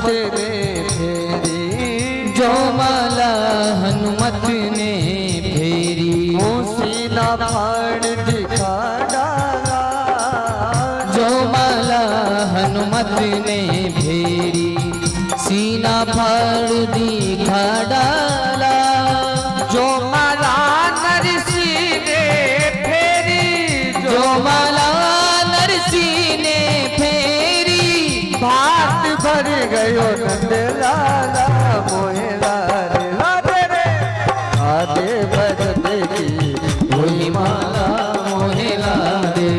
ने फेरी, जो माला हनुमत ने फेरी, वो सीना फाड़ दिखा डाला, जो माला हनुमत ने फेरी, सीना फाड़ दिखा डाला, जो माला नरसी ने फेरी, जो माला नरसी ने फेरी, भात भर गयो नंद लाला मोहे लारे राधे रे राधे भजन की वही माला मोहे लारे।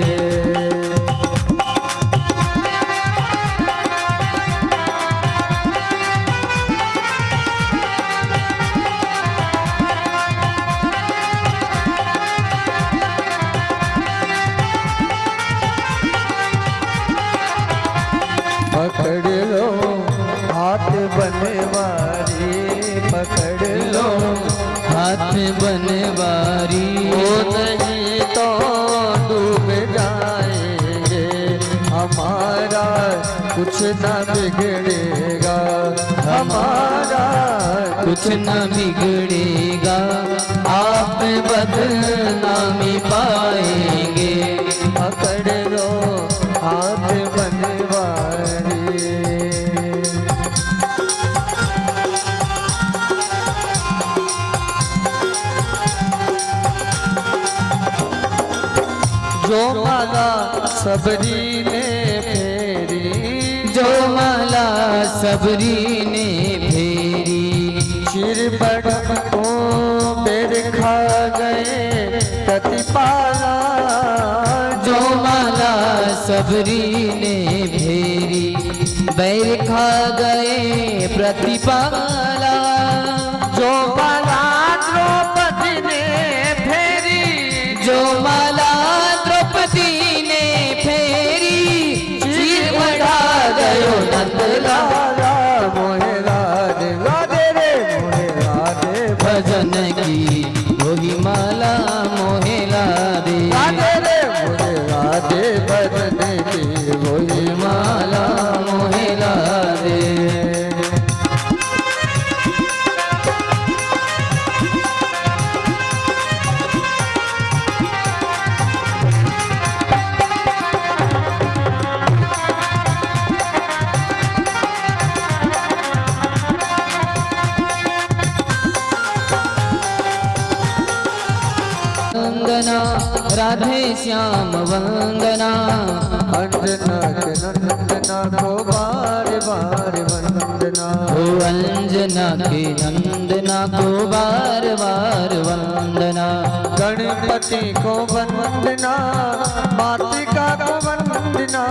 पकड़ लो हाथ बनवारी, पकड़ लो हाथ बनवारी, वो नहीं तो डूब जाएंगे, हमारा कुछ न बिगड़ेगा, हमारा कुछ न बिगड़ेगा, आप बदनामी पाएंगे। पकड़ लो हाथ बनवारी। जो माला सबरी ने फेरी, जो माला सबरी ने फेरी, सिर बड़म को बेर खा गए प्रतिपाला, जो माला सबरी ने फेरी, बैर खा गए प्रतिपाला, जो माला द्रौपदी ने फेरी, जो माला द्रौपदी ने फेरी, सिर बढ़ा गयो नंद लाला मोहे राधे राधे रे मोहे राधे भजन की वही माला मोहे लारे, राधे रे मोहे राधे भजन की वही माला मोहे लारे। वंदना राधे श्याम वंदना, अंजना के नंदना को बार बार वंदना, ओ अंजना के नंदना को बार बार वंदना, गणपति को वंदना मातृका को वंदना,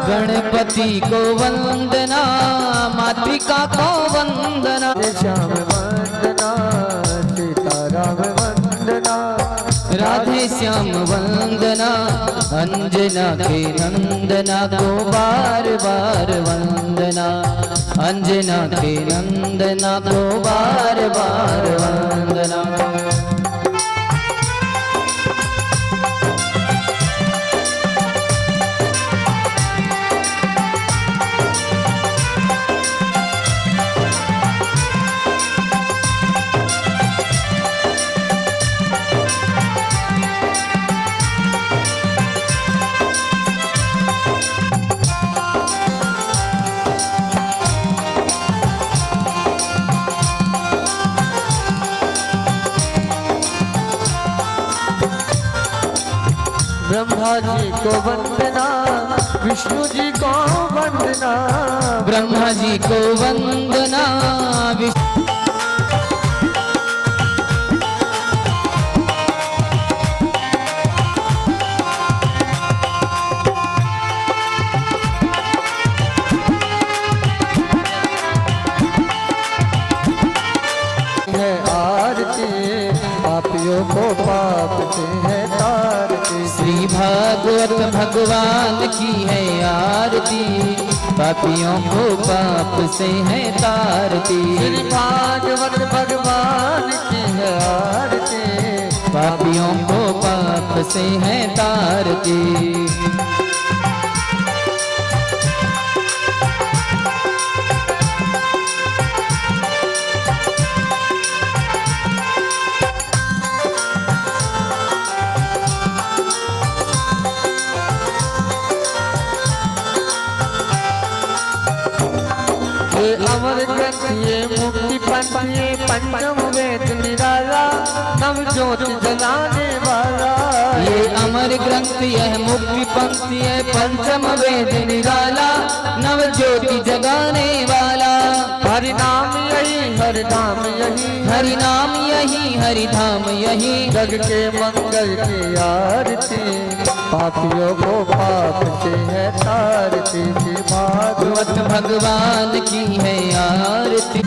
गणपति को वंदना मातृका को वंदना, श्याम वंदना सीताराम वंदना, राधे श्याम वंदना, अंजना के नंदना को बार बार वंदना, अंजना के नंदना को बार बार वंदना। ब्रह्मा जी को वंदना विष्णु जी को वंदना, ब्रह्मा जी को वंदना है आरती, पापियों को पाप से है तारती, श्री भागवत भगवान की है आरती, पापियों को पाप से है तारती, श्री भागवत भगवान की है आरती, पापियों को पाप से है तारती। ये अमर ग्रंथ ये मुक्ति पंथ ये पंचम वेद निराला नव ज्योति जलाने वाला। ये अमर ग्रंथ यह मुक्ति पंक्ति है पंचम वेद निराला नव ज्योति जगाने वाला। हरि नाम यही हरि धाम यही हरि नाम यही हरि धाम यही जग के मंगल की आरती पापियों को पाप से है तारती श्री भागवत भगवान की है आरती।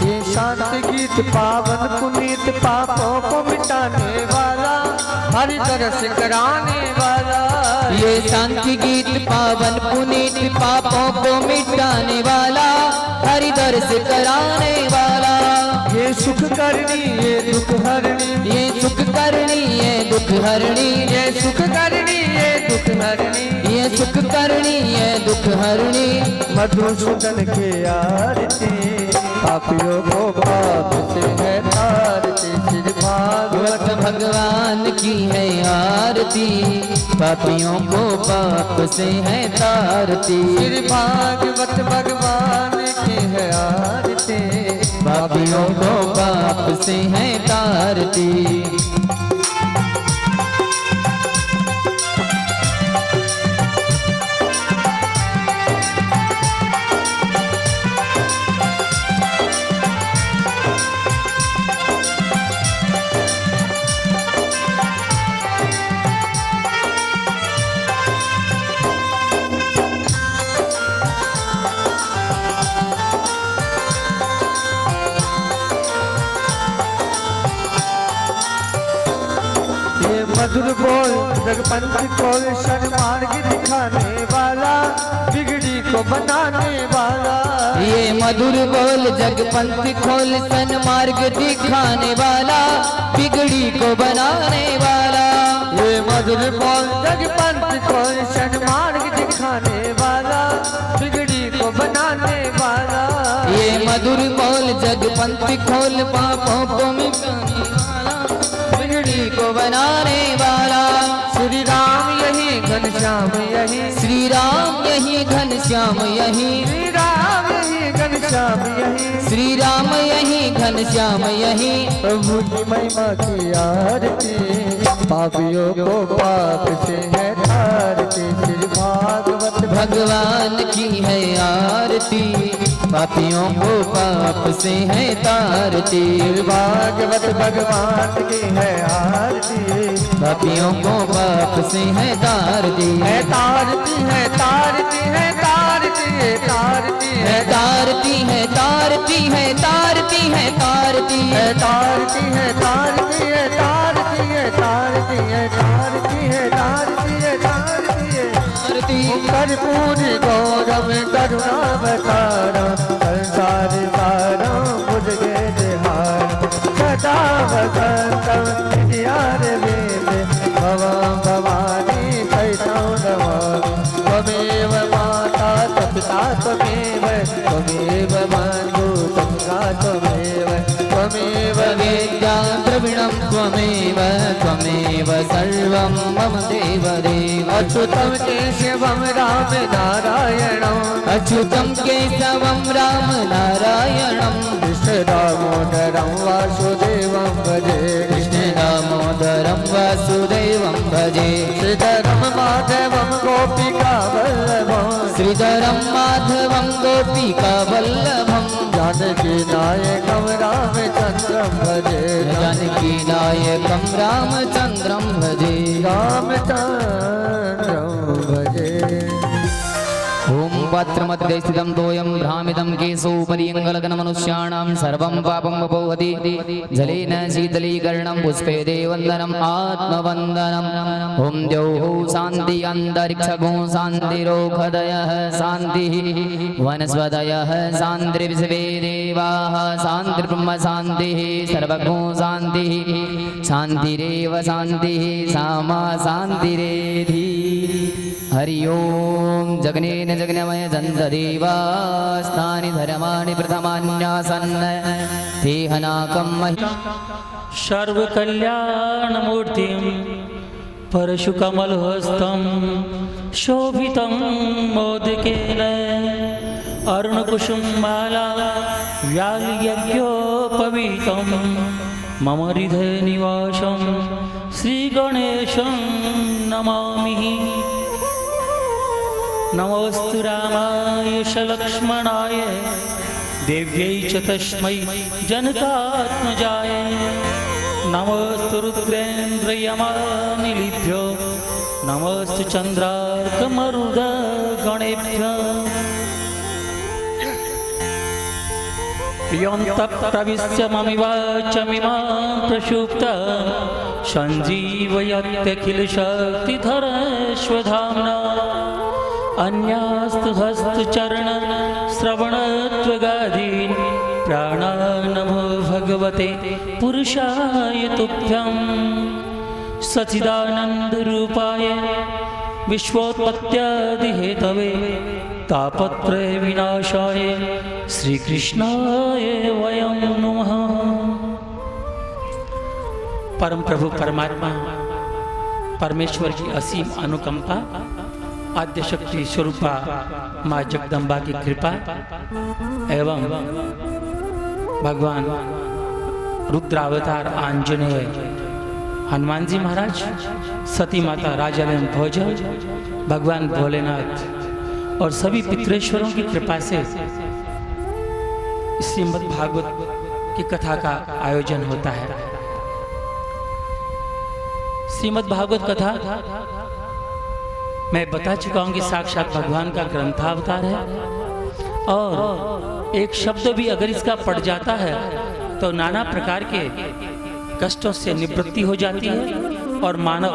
ये शांत गीत पावन पुनीत पापों को मिटाने वाला हरि दर्श कराने वाला। ये शांति गीत पावन पुनीत पापों को मिटाने वाला हरि दर्श कराने वाला। ये सुख करनी ये दुख हरणी ये सुख करनी ये दुख हरणी ये सुख करनी ये दुख हरणी ये सुख करनी ये दुख हरणी। मधुसूदन के आरती पापियों को पाप से है तारती श्री भागवत भगवान की है आरती पापियों को पाप से है तारती। श्री भागवत भगवान की है आरती पापियों को पाप से है तारती। मधुर बोल जगपंथी खोल सन्मार्ग दिखाने वाला बिगड़ी को बनाने वाला। ये मधुर बोल जगपंथी खोल सन्मार्ग दिखाने वाला बिगड़ी को बनाने वाला। ये मधुर बोल जगपंथी खोल सन्मार्ग दिखाने वाला बिगड़ी को बनाने वाला। ये मधुर बोल जगपंथी खोल पापों को मिटाने वाला बिगड़ी को बनाने वाला। श्री राम यही घनश्याम यही श्री राम यही घनश्याम यही श्री राम यही घनश्याम यही श्री राम यही घनश्याम यही। प्रभु की महिमा की आरती पापियों को पाप से है तारती श्री भागवत भगवान की है आरती पापियों को पाप से है तारती। श्री भागवत भगवान की है आरती पापियों को पाप से है तारती। है तारती है तारती है तारती है तारती है तारती है तारती है तारती है तारती है तारती है तारती है तारती है तारती है तारती है तारती है तारती है तारती। कर्पूरी गौरव करुणावतारा संसार सारा बुझ गे देहार सदा वसंतम यार वेद भवं भवानी कैतौ नमामि। त्वमेव माता पिता त्वमेव त्वमेव बन्धु सखा त्वमेव त्वमेव वेद्या द्रविणं त्वमेव त्वमेव सर्वं मम देव देव। अच्युतं केशवं राम नारायणम् अच्युतं केशवं राम नारायणं कृष्ण दामोदरं वासुदेवं भजे कृष्ण दामोदरं वासुदेवं भजे। श्रीधरं माधवं गोपिका वल्लभं श्रीधरं माधवं गोपिका वल्लभं जानकी नायकं रामचन्द्रं भजे जानकी नायकं रामचन्द्रं भजे रामचन्द्रं भजे। ओम पात्रमध्ये स्थितं तोयं भ्रामितं केशोपरि अङ्गलगनमनुष्याणां सर्वं पापं वपोहति जलेन शीतलीकरणं पुष्पेदे वन्दनम् आत्मवन्दनम्। ओम द्यौः शान्ति अन्तरिक्षगो शान्तिरोखदयः शान्तिः वनस्पतयः शान्तिर्विश्वे देवाः शान्तिर्ब्रह्म शान्तिः सर्वगो शान्तिः शान्तिरेव शान्तिः सामा शान्तिरेधि। हरि ओम जगनेन जगन्मय दन्तदेवास्तानि धर्माणि प्रथमान्यासन् तेहनाकं महि सर्वकल्याणमूर्तिं परशुकमलहस्तं शोभितं मोदकेन अरुणकुसुममाला व्यालयज्ञोपवीतं मम हृदयनिवासं श्रीगणेशं नमामि। नमोऽस्तु रामाय च लक्ष्मणाय देव्यै च तस्मै जनकात्मजाय। नमोऽस्तु रुद्रेन्द्रयमानिलिभ्यो नमोऽस्तु चन्द्रार्कमरुदगणेभ्यो। योऽन्तःप्रविश्य ममिवाचमिमां प्रसुप्तां सञ्जीवयत्यखिलशक्तिधरस्वधाम्ना। अन्यास्तु हस्तचरणश्रवणत्वगादीन् प्राणानमो भगवते पुरुषाय तुभ्यं। सच्चिदानन्दरूपाय विश्वोत्पत्त्यादिहेतवे तापत्रय विनाशाय श्रीकृष्णाय वयं नमः। परम प्रभु परमात्मा परमेश्वर की असीम अनुकंपा, आद्य शक्ति स्वरूपा माँ जगदम्बा की कृपा एवं भगवान रुद्रावतार आंजनेय हनुमान जी महाराज, सती माता राजाराम भोज, भगवान भोलेनाथ और सभी पितृेश्वरों की कृपा से श्रीमद् भागवत की कथा का आयोजन होता है। श्रीमद् भागवत कथा मैं बता चुका हूं कि साक्षात भगवान का ग्रंथावतार है और एक शब्द भी अगर इसका पड़ जाता है तो नाना प्रकार के कष्टों से निवृत्ति हो जाती है और मानव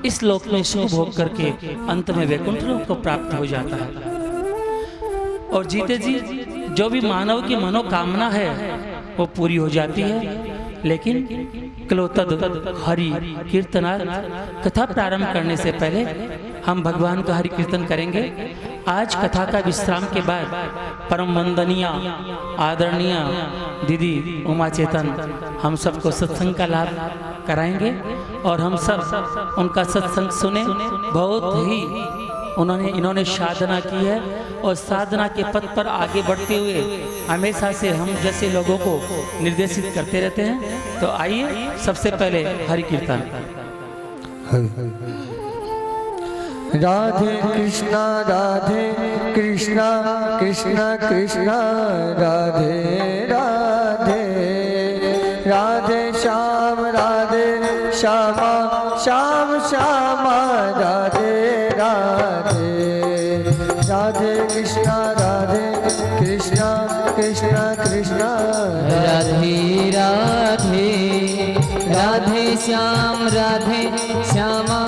इस लोक में सुख भोग करके अंत में वैकुंठ लोक को प्राप्त हो जाता है। और जीते जी जो भी मानव की मनोकामना है वो पूरी हो जाती है। लेकिन क्लोतद हरि कीर्तनार्थ कथा प्रारंभ करने से पहले हम भगवान का हरि कीर्तन करेंगे। आज कथा का विश्राम के बाद परम वंदनीय आदरणीय दीदी उमा चेतन हम सबको सत्संग का लाभ कराएंगे और हम सब उनका सत्संग सुने। बहुत ही इन्होंने साधना की है और साधना के पथ पर आगे बढ़ते हुए हमेशा से हम जैसे लोगों को निर्देशित करते रहते हैं। तो आइए सबसे पहले हरि कीर्तन। राधे कृष्णा कृष्णा कृष्णा राधे राधे, राधे श्याम श्यामा श्यामा राधे राधे, राधे कृष्णा कृष्णा कृष्णा राधे राधे, राधे श्याम श्यामा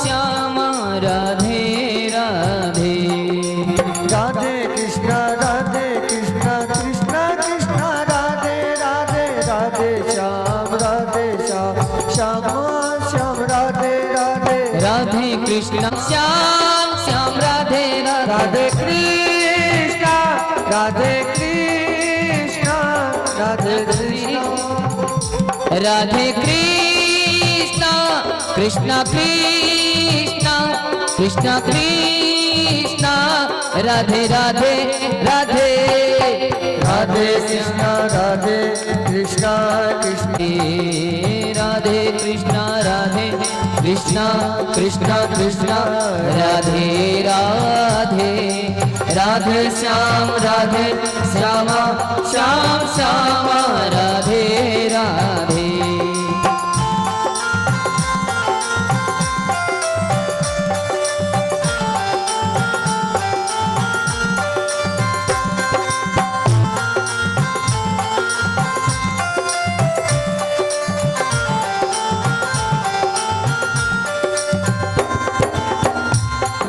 श्यामा राधे राधे, राधे कृष्णा कृष्णा कृष्णा राधे राधे, राधे श्याम श्यामा श्याम राधे राधे, राधे कृष्णा श्याम राधे राधे कृष्णा राधे कृष्णा राधे कृष्णा कृष्णा कृष्णा कृष्णा राधे राधे राधे, राधे कृष्णा कृष्ण राधे कृष्णा कृष्णा राधे राधे, राधे श्याम श्यामा राधे राधे।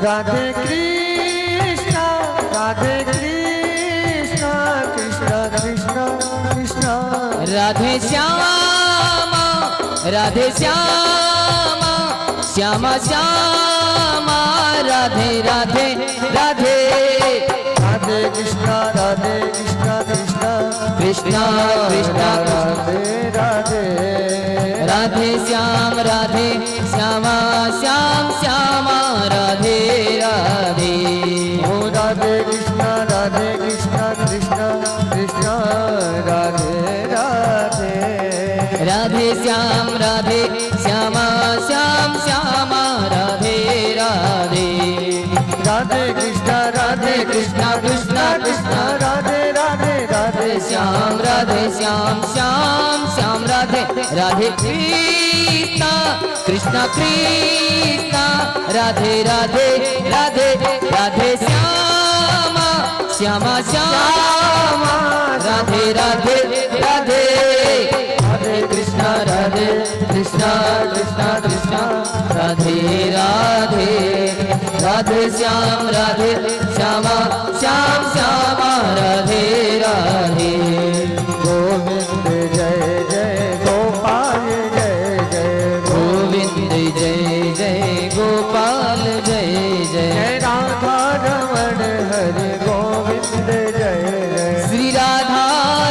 राधे कृष्ण कृष्ण राधे श्यामा श्यामा राधे राधे राधे राधे कृष्णा कृष्णा कृष्णा कृष्णा राधे राधे राधे श्याम श्यामा श्याम श्यामा राधे राधे ओ राधे कृष्णा कृष्णा कृष्णा राधे राधे राधे श्याम श्यामा श्याम श्यामा राधे राधे राधे कृष्णा कृष्णा कृष्णा राधे राधे राधे श्याम श्याम श्याम राधे राधे कृष्णा कृष्णा कृष्णा राधे राधे राधे राधे श्यामा श्यामा श्यामा राधे राधे राधे राधे कृष्णा कृष्णा कृष्णा राधे राधे राधे श्याम श्यामा श्याम श्यामा राधे राधे गोविंद जय जय गोपाल जय जय गोविंद जय जय गोपाल जय जय जय राधा रमण हरि गोविंद जय जय श्री राधा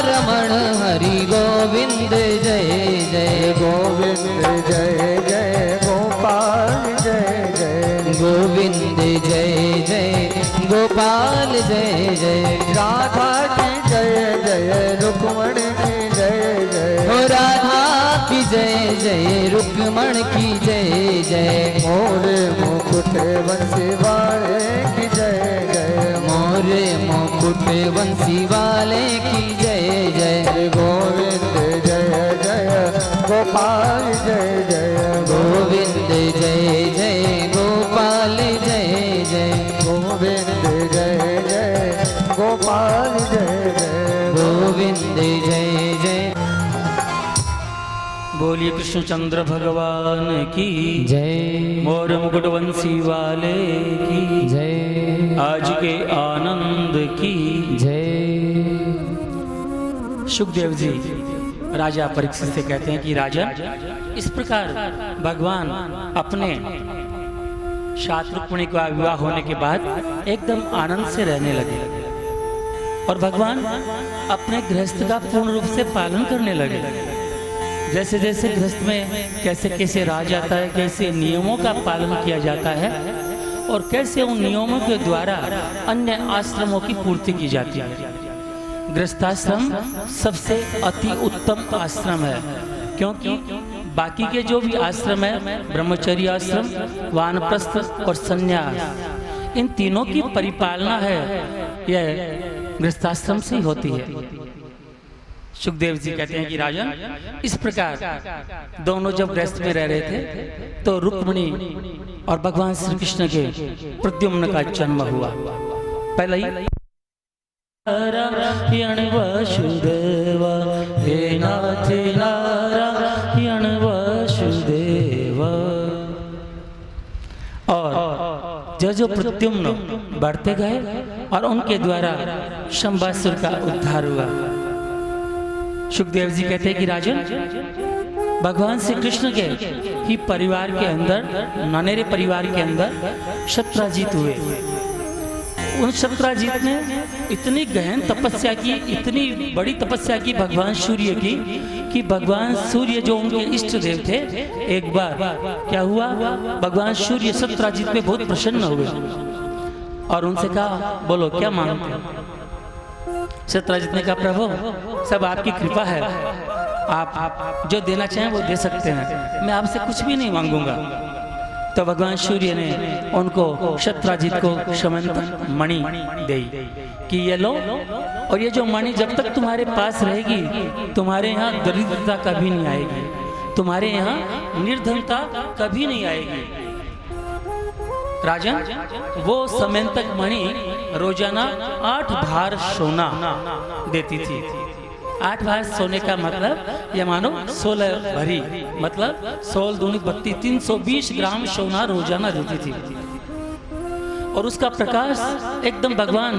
रमण हरि गोविंद जय जय गोविंद जय जय गोपाल जय जय गोविंद जय जय गोपाल जय जय राधा की जय जय रुक्मण की जय जय हो राधा की जय जय रुक्मण की जय जय मोरे मुकुट बंसी वाले की जय जय मोरे मुकुट बंसी वाले की जय जय गोविंद जय जय गोपाल जय जय गोविंद जय जय गोपाल जय जय गोविंद जय जय गोपाल जय जय गोविंद जय जय बोलिए कृष्णचंद्र भगवान की जय मोर मुकुट बंसी वाले की जय आज के आनंद की जय सुखदेव जी राजा परीक्षित से कहते हैं कि राजा, इस प्रकार भगवान अपने साथ रुक्मिणी का विवाह होने के बाद एकदम आनंद से रहने लगे और भगवान अपने गृहस्थ का पूर्ण रूप से पालन करने लगे। जैसे जैसे गृहस्थ में कैसे कैसे रहा जाता है, कैसे नियमों का पालन किया जाता है और कैसे उन नियमों के द्वारा अन्य आश्रमों की पूर्ति की जाती है। गृहस्थाश्रम सबसे अति उत्तम आश्रम है, क्योंकि बाकी के जो भी आश्रम है, ब्रह्मचर्य आश्रम, वानप्रस्थ और संन्यास, इन तीनों की परिपालना है यह गृहस्थाश्रम से ही होती है। सुखदेव जी कहते हैं कि राजन, इस प्रकार दोनों जब गृहस्थ में रह रहे थे तो रुक्मिणी और भगवान श्री कृष्ण के प्रद्युम्न का जन्म हुआ। पहले ही नारायण वसुदेव, हे नाथ नारायण वसुदेव। और जो प्रद्युम्न बढ़ते गए और उनके द्वारा शंबासुर का उद्धार हुआ। सुखदेव जी कहते हैं कि राजन, भगवान श्री कृष्ण के ही परिवार के अंदर, ननेरे परिवार के अंदर सत्राजीत हुए। उन सत्राजीत ने इतनी गहन तपस्या की, इतनी बड़ी तपस्या की भगवान सूर्य की, कि भगवान सूर्य जो उनके इष्ट देव थे, एक बार क्या हुआ, भगवान सूर्य सत्राजीत पे बहुत प्रसन्न हुए और उनसे कहा, बोलो क्या मांगते हो? सत्राजीत ने कहा, प्रभु सब आपकी कृपा है, आप जो देना चाहें वो दे सकते हैं, मैं आपसे कुछ भी नहीं मांगूंगा। तो भगवान सूर्य ने उनको सत्राजीत को समंत मणि दी कि ये लो, और ये जो मणि जब तक तुम्हारे पास रहेगी, तुम्हारे यहाँ दरिद्रता कभी नहीं आएगी, तुम्हारे यहाँ निर्धनता कभी नहीं आएगी। राजन, वो समंतक मणि रोजाना 8 भार सोना देती थी। 8 भार सोने का मतलब ये मानो 16 भरी, मतलब 16 दूनी 32, 320 ग्राम सोना रोजाना देती थी। और उसका प्रकाश एकदम भगवान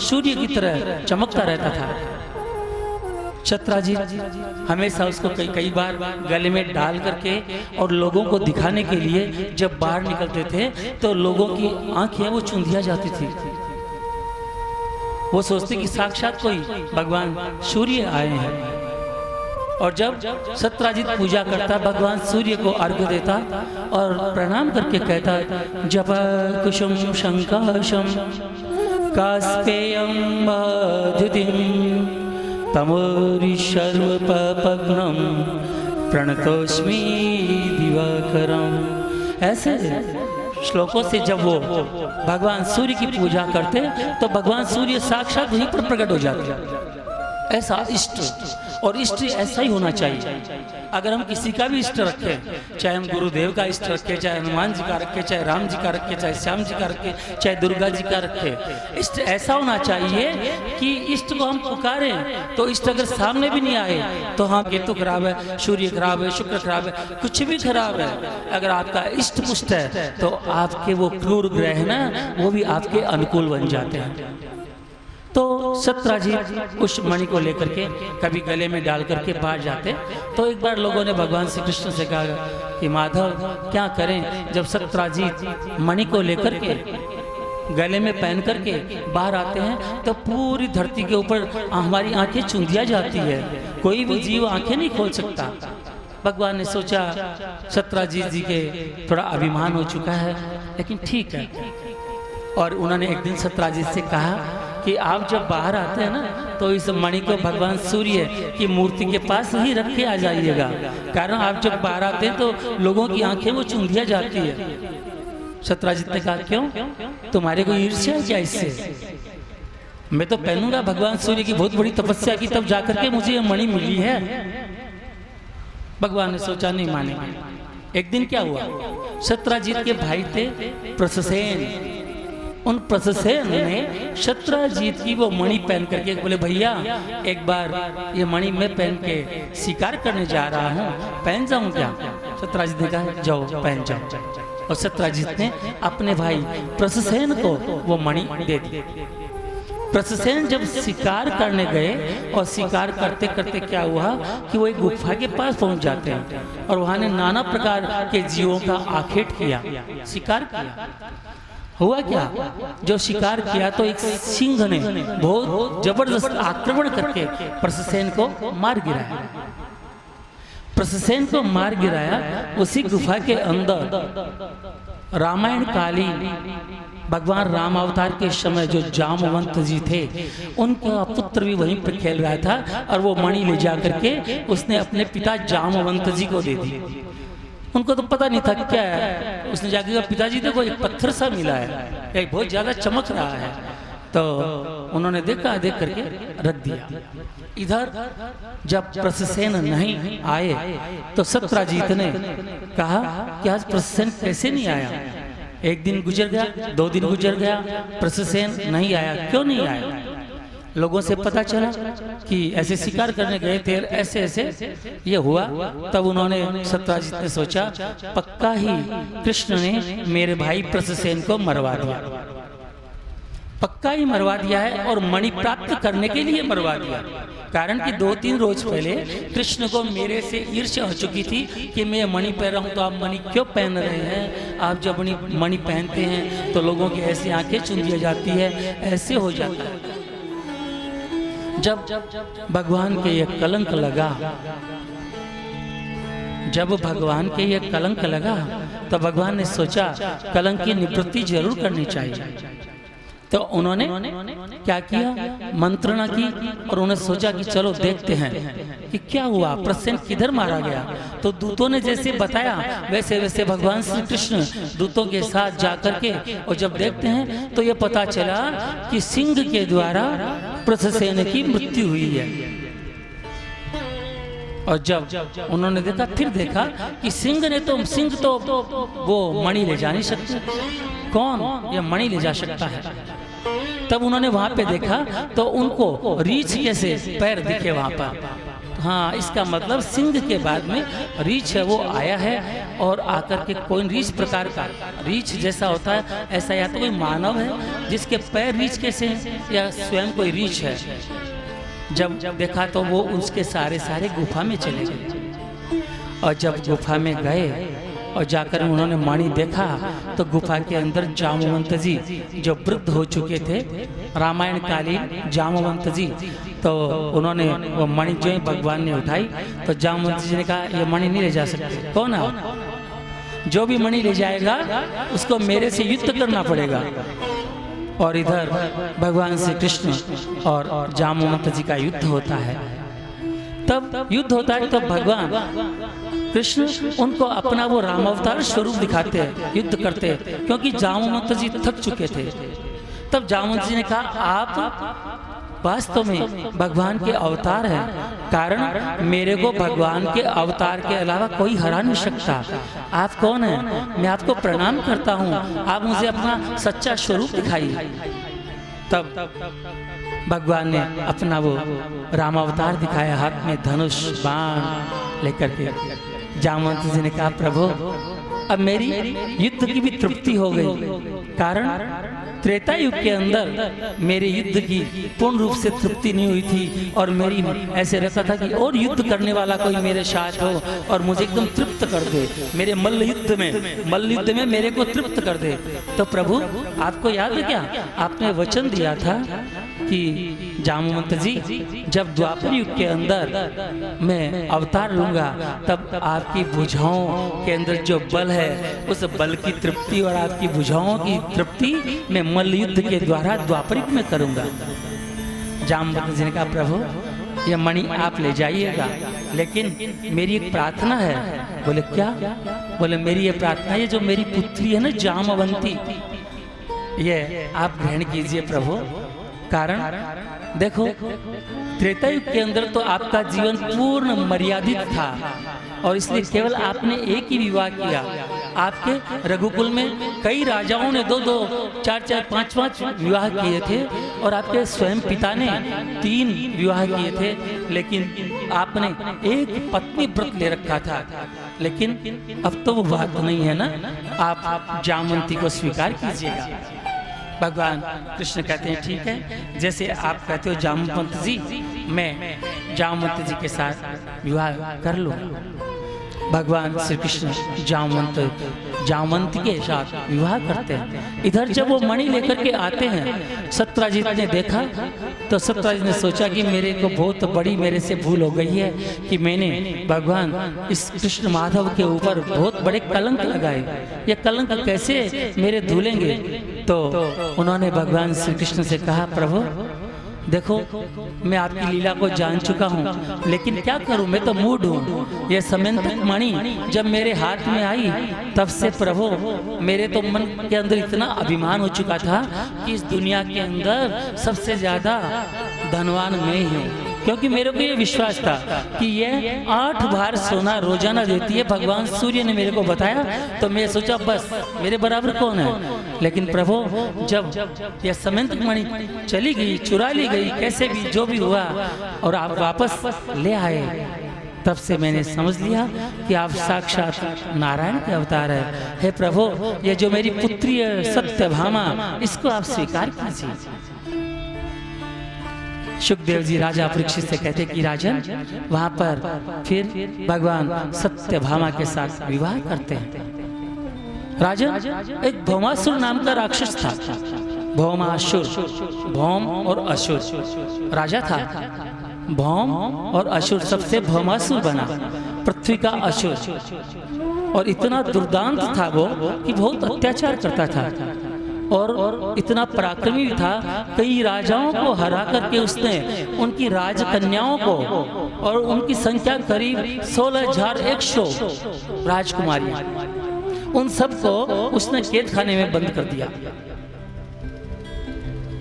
सूर्य की तरह चमकता रहता था। सत्राजीत हमेशा उसको कई बार गले में डाल करके और लोगों को दिखाने के लिए जब बाहर निकलते थे तो लोगों की आंखें वो चूंधिया जाती थी। वो सोचते कि साक्षात कोई भगवान सूर्य आए हैं। और जब सत्राजीत पूजा करता, भगवान सूर्य को अर्घ्य देता और प्रणाम करके कहता, जप कुसुम शंकाशम कास्पेयं बाधुतिं तमोरि सर्वपग्नं प्रणतोस्मि दिवाकरम। ऐसे श्लोकों से जब वो भगवान सूर्य की पूजा करते तो भगवान सूर्य साक्षात वहीं पर प्रकट हो जाते। ऐसा इष्ट, और इष्ट ऐसा ही होना चाहिए। अगर हम किसी का भी इष्ट रखें, चाहे हम गुरुदेव का इष्ट रखें, चाहे हनुमान जी का रखें, चाहे राम जी का रखें, चाहे श्याम जी का रखें, चाहे दुर्गा जी का रखें, इष्ट ऐसा होना चाहिए कि इष्ट को हम पुकारें तो इष्ट अगर सामने भी नहीं आए तो हाँ केतु खराब है, सूर्य खराब है, शुक्र खराब है, कुछ भी खराब है, अगर आपका इष्ट पुष्ट है तो आपके वो क्रूर ग्रह ना वो भी आपके अनुकूल बन जाते हैं। तो सत्राजीत उस मणि को लेकर के कभी गले में डाल करके बाहर जाते। तो एक बार लोगों ने भगवान श्री कृष्ण से कहा कि माधव क्या करें, जब सत्राजीत मणि को लेकर के गले में पहन करके बाहर आते हैं तो पूरी धरती के ऊपर हमारी आंखें चूंधिया जाती है, कोई भी जीव आंखें नहीं खोल सकता। भगवान ने सोचा सत्राजीत जी के थोड़ा अभिमान हो चुका है, लेकिन ठीक है। और उन्होंने एक दिन सत्राजीत से कहा कि आप जब बाहर आते हैं ना तो इस मणि को भगवान सूर्य की मूर्ति के पास ही रख के आ जाइएगा, कारण आप जब बाहर आते हैं तो लोगों की आंखें वो चूंधिया जाती है। सत्राजीत ने कहा क्यों, तुम्हारे को ईर्ष्या है क्या इससे? मैं तो पहनूंगा, भगवान सूर्य की बहुत बड़ी तपस्या की तब जाकर के मुझे ये मणि मिली है। भगवान ने सोचा नहीं मानेंगे। एक दिन क्या हुआ, सत्राजीत के भाई थे प्रससेन, उन प्रससेन ने सत्राजीत की वो मणि पहन करके बोले भैया एक बार ये मणि मैं पहन के शिकार करने जा रहा हूँ, पहन जाऊं क्या? सत्राजीत ने कहा जाओ पहन जाओ। और सत्राजीत ने अपने भाई प्रससेन को वो मणि दे दी। प्रससेन जब शिकार करने गए और शिकार करते करते क्या हुआ कि वो एक गुफा के पास पहुंच जाते हैं और वहां ने नाना प्रकार के जीवों का आखेट किया, शिकार किया। हुआ क्या, जो शिकार किया तो एक सिंह ने बहुत जबरदस्त आक्रमण करके प्रससेन को मार गिराया। प्रससेन को मार गिराया। उसी गुफा के अंदर रामायण कालीन भगवान राम अवतार के समय जो जामवंत जी थे उनका पुत्र भी वहीं पर खेल रहा था और वो मणि ले जा करके उसने अपने पिता जामवंत जी को दे दी। उनको तो पता नहीं था क्या है, उसने जाके कहा पिताजी देखो एक पत्थर सा मिला है, एक बहुत ज्यादा चमक रहा है। तो उन्होंने देखा, देख करके रख दिया। इधर जब प्रससेन नहीं आए तो सत्राजीत ने कहा कि आज प्रससेन कैसे नहीं आया। एक दिन गुजर गया, 2 दिन गुजर गया, प्रससेन नहीं आया। क्यों नहीं आया? लोगों से पता चला कि ऐसे शिकार करने गए थे, ऐसे ऐसे ये हुआ। तब उन्होंने सत्राजीत ने सोचा पक्का ही कृष्ण ने मेरे भाई प्रससेन को मरवा दिया, पक्का ही मरवा दिया है और मणि प्राप्त करने के लिए मरवा दिया। कारण कि 2-3 रोज पहले कृष्ण को मेरे से ईर्ष्या हो चुकी थी कि मैं मणि पहन रहा हूँ तो आप मणि क्यों पहन रहे हैं, आप जब मणि पहनते हैं तो लोगों की ऐसी आंखें चुंधिया जाती है, ऐसे हो जाता है। जब भगवान के ये कलंक लगा, जब भगवान के ये कलंक लगा तो भगवान ने सोचा कलंक की निवृत्ति जरूर करनी चाहिए। तो उन्होंने क्या किया, मंत्रणा की और उन्होंने सोचा कि चलो देखते हैं कि क्या हुआ, प्रसन्न किधर मारा गया। तो दूतों ने जैसे बताया वैसे वैसे भगवान श्री कृष्ण दूतों के साथ जाकर के और जब देखते हैं तो ये पता चला कि सिंह के द्वारा प्रसन्न की मृत्यु हुई है। और जब उन्होंने देखा, फिर देखा कि सिंह तो वो मणि ले जा नहीं सकते, कौन ये मणि ले जा सकता है। तब उन्होंने वहां पे देखा तो उनको रीछ जैसे पैर दिखे वहां पर। हाँ, इसका मतलब सिंह के बाद में रीछ है वो आया है और आकर के कोई रीछ प्रकार का रीछ जैसा होता है, ऐसा या तो कोई मानव है जिसके पैर रीछ कैसे हैं या स्वयं कोई रीछ है। जब देखा तो वो उसके सारे गुफा में चले गए। और जब गुफा में गए और जाकर उन्होंने मणि देखा तो गुफा के अंदर जामवंत जी जो वृद्ध हो चुके थे, रामायण कालीन जामवंत जी, तो उन्होंने वो मणि जो है भगवान ने उठाई। तो जामवंत जी ने कहा ये मणि नहीं ले जा सकते। कौन है? जो भी मणि ले जाएगा उसको मेरे से युद्ध करना पड़ेगा। और इधर भगवान श्री कृष्ण और जामवंत जी का युद्ध होता है। तब युद्ध होता है तो भगवान कृष्ण उनको अपना वो रामावतार स्वरूप दिखाते हैं, युद्ध करते हैं, क्योंकि जामवंत जी थक चुके थे। तब जामवंत जी ने कहा आप वास्तव में भगवान के अवतार हैं, कारण मेरे को भगवान के अवतार के अलावा कोई हरा नहीं सकता। आप कौन हैं? मैं आपको प्रणाम करता हूँ, आप मुझे अपना सच्चा स्वरूप दिखाइए। तब भगवान ने अपना वो रामावतार दिखाया, हाथ में धनुष बाण लेकर के। जामवंत जी ने कहा प्रभु अब मेरी युद्ध की भी तृप्ति हो गई, कारण त्रेता युग के अंदर मेरे युद्ध की पूर्ण रूप से तृप्ति नहीं हुई थी और मेरी ऐसे रहता था कि और युद्ध करने वाला कोई मेरे साथ हो और मुझे एकदम तृप्त कर दे, मेरे मल्ल युद्ध में मेरे को तृप्त कर दे। तो प्रभु आपको याद है क्या, आपने वचन दिया था कि जामवंत जी जब द्वापर युग के अंदर मैं अवतार लूंगा तब आपकी भुजाओं के अंदर जो बल है उस बल की तृप्ति और आपकी भुजाओं की तृप्ति मैं मल्ल युद्ध के द्वारा द्वापर युग में करूंगा। जामवंत जी ने कहा प्रभु यह मणि आप ले जाइएगा, लेकिन मेरी एक प्रार्थना है। बोले क्या? बोले मेरी ये प्रार्थना है, जो मेरी पुत्री है ना जामवंती, ये आप ग्रहण कीजिए प्रभु। कारण देखो त्रेता युग के अंदर तो आपका जीवन पूर्ण मर्यादित था और इसलिए केवल आपने एक ही विवाह किया। आपके रघुकुल में कई राजाओं ने 2-2, 4-4, 5-5 विवाह किए थे और आपके स्वयं पिता ने 3 विवाह किए थे, लेकिन आपने एक पत्नी व्रत ले रखा था। लेकिन अब तो वो बात नहीं है ना, आप जामवंती को स्वीकार कीजिएगा। भगवान कृष्ण कहते हैं ठीक है, जैसे आप कहते हो जामवंत जी, मैं जामवंत जी के साथ विवाह कर लूं। भगवान श्री कृष्ण जामवंती के साथ विवाह करते हैं। इधर जब वो मणि लेकर के आते हैं, सत्यराजीत ने देखा तो सत्यराजीत ने सोचा कि मेरे को बहुत बड़ी मेरे से भूल हो गई है कि मैंने भगवान इस कृष्ण माधव के ऊपर बहुत बड़े कलंक लगाए, ये कलंक कैसे मेरे धुलेंगे। तो उन्होंने भगवान श्री कृष्ण से कहा प्रभु देखो मैं आपकी लीला को जान चुका हूँ, लेकिन क्या करूँ, मैं तो मूड हूँ। ये समयंतक मणि जब मेरे हाथ में आई तब से प्रभु मेरे तो मन के अंदर इतना अभिमान हो चुका था कि इस दुनिया के अंदर सबसे ज्यादा धनवान मैं ही हूँ, क्योंकि मेरे को ये विश्वास था कि ये 8 बार सोना रोजाना देती है। भगवान सूर्य ने मेरे को बताया तो मैं सोचा बस मेरे बराबर कौन है। लेकिन प्रभु जब यह समयंतक मणि चली गई, चुरा ली गई, कैसे भी जो भी हुआ और आप वापस ले आए, तब से मैंने समझ लिया कि आप साक्षात नारायण के अवतार है। हे प्रभु ये जो मेरी पुत्री है सत्यभामा, इसको आप स्वीकार कीजिए। सुखदेव जी राजा परीक्षित से कहते कि राजन वहां पर फिर भगवान सत्यभामा के साथ विवाह करते हैं। राजन एक भौमासुर नाम का राक्षस था, भौमासुर, भौम और असुर राजा था। भौम और असुर सबसे भौमासुर बना, पृथ्वी का असुर, और इतना दुर्दांत था वो कि बहुत अत्याचार करता था और इतना पराक्रमी था। कई राजाओं को हरा करके उसने उनकी राजकन्याओं को, और उनकी संख्या करीब 16,100 राजकुमारियां, उन सबको उसने कैद खाने में बंद कर दिया।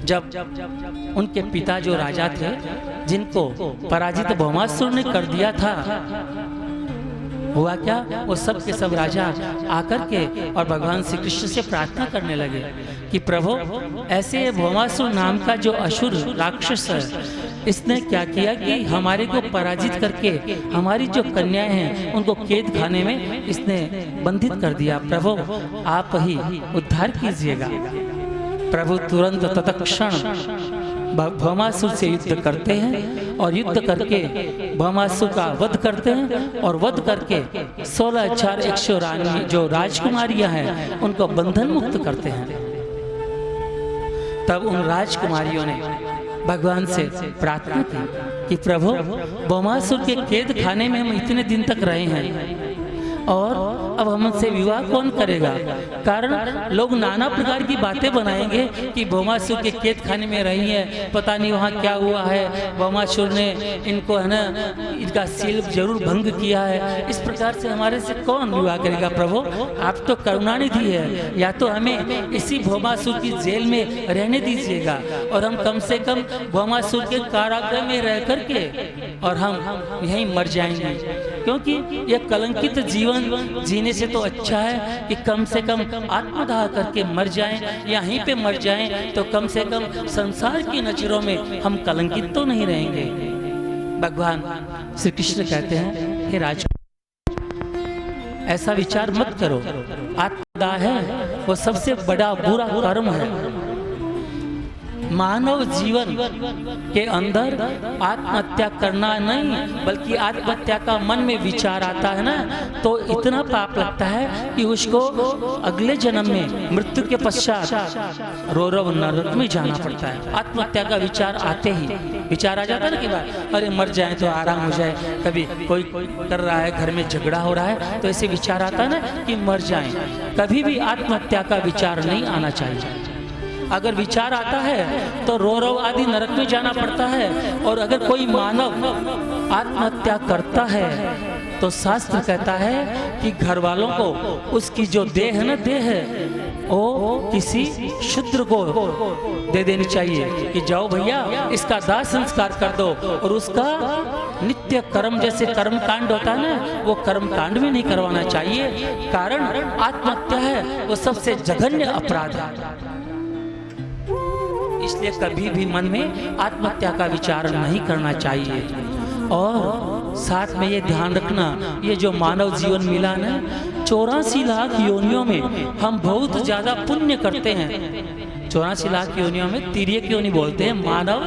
जब उनके पिता जो राजा थे जिनको पराजित भौमासुर ने कर दिया था, हुआ क्या, वो सब के सब राजा आकर के और भगवान श्री कृष्ण से प्रार्थना करने लगे कि प्रभु ऐसे भौमासुर नाम का जो असुर राक्षस है, इसने क्या किया कि हमारे को पराजित करके हमारी जो कन्याएं हैं उनको कैद खाने में इसने बंधित कर दिया। प्रभु आप ही उद्धार कीजिएगा। प्रभु तुरंत तत्क्षण भौमासुर से युद्ध करते हैं और युद्ध करके भौमासुर का वध करते हैं और वध करके 16,100 रानी जो राजकुमारियां हैं उनको बंधन मुक्त करते हैं। तब उन राजकुमारियों ने भगवान से प्रार्थना की कि प्रभु, भौमासुर के कैद खाने में हम इतने दिन तक रहे हैं और अब हमसे विवाह कौन करेगा। कारण लोग नाना प्रकार की बातें बनाएंगे कि भौमासुर के कैद खाने में रही है, पता नहीं वहाँ क्या हुआ है, भौमासुर ने इनको है ना इनका सील जरूर भंग किया है। इस प्रकार से हमारे से कौन विवाह करेगा। प्रभु, आप तो करुणानिधि है, या तो हमें इसी भौमासुर की जेल में रहने दीजिएगा और हम कम से कम भौमासुर के कारागृह में रह करके और हम यहीं मर जाएंगे, क्योंकि यह कलंकित जीवन जीने से तो अच्छा है कि कम से कम आत्मदाह करके मर जाएं, यहीं पे मर जाएं तो कम से कम संसार की नजरों में हम कलंकित तो नहीं रहेंगे। भगवान श्री कृष्ण कहते हैं, हे राज, ऐसा विचार मत करो। आत्मदाह है वो सबसे बड़ा बुरा कर्म है। मानव जीवन के अंदर आत्महत्या करना नहीं, बल्कि आत्महत्या का मन में विचार आता है ना, तो इतना पाप लगता है कि उसको अगले जन्म में मृत्यु के पश्चात रोरव नरक में जाना पड़ता है। आत्महत्या का विचार आते ही विचार आ जाता है ना कि बात, अरे मर जाए तो आराम हो जाए। कभी कोई कर रहा है, घर में झगड़ा हो रहा है, तो ऐसे विचार आता है ना कि मर जाए। कभी भी आत्महत्या का विचार नहीं आना चाहिए। अगर विचार आता है तो रोरव आदि नरक में जाना पड़ता है। और अगर कोई मानव आत्महत्या करता है तो शास्त्र कहता है कि घर वालों को उसकी जो देह है ना, देह वो किसी शूद्र को दे देनी चाहिए कि जाओ भैया इसका दाह संस्कार कर दो। और उसका नित्य कर्म जैसे कर्म कांड होता है ना, वो कर्म कांड भी नहीं करवाना चाहिए। कारण आत्महत्या है वो सबसे जघन्य अपराध है। इसलिए कभी भी मन में आत्महत्या का विचार नहीं करना चाहिए। और साथ में ये ध्यान रखना, ये जो मानव जीवन मिला ना, 84 लाख योनियों में हम बहुत ज्यादा पुण्य करते हैं। 84 लाख योनियों में तिर्यक योनि बोलते हैं मानव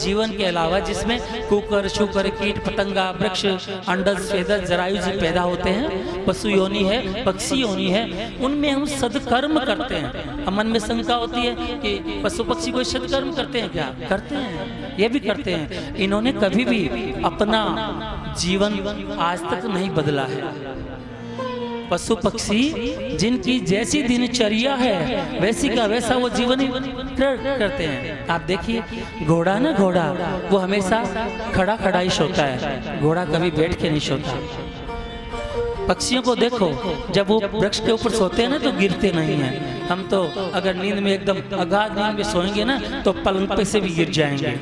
जीवन के अलावा, जिसमें कुकर, शुकर, कीट, पतंगा, वृक्ष, अंडज, स्वेदज, जरायुज पैदा होते हैं। पशु योनि है, पक्षी योनि है, उनमें हम सदकर्म करते हैं। हम मन में शंका होती है कि पशु पक्षी कोई सदकर्म करते हैं क्या? करते हैं, ये भी करते हैं। इन्होंने कभी भी अपना जीवन आज तक नहीं बदला है। पशु पक्षी जिनकी जैसी दिनचर्या है वैसी का वैसा वो जीवन ही करते हैं। आप देखिए घोड़ा ना, घोड़ा वो हमेशा खड़ा खड़ा ही सोता है, घोड़ा कभी बैठ के नहीं सोता। पक्षियों को देखो, जब वो वृक्ष के ऊपर सोते हैं ना तो गिरते नहीं हैं। हम तो अगर नींद में एकदम अगाध नींद में सोएंगे ना तो पलंग पे से भी गिर जाएंगे,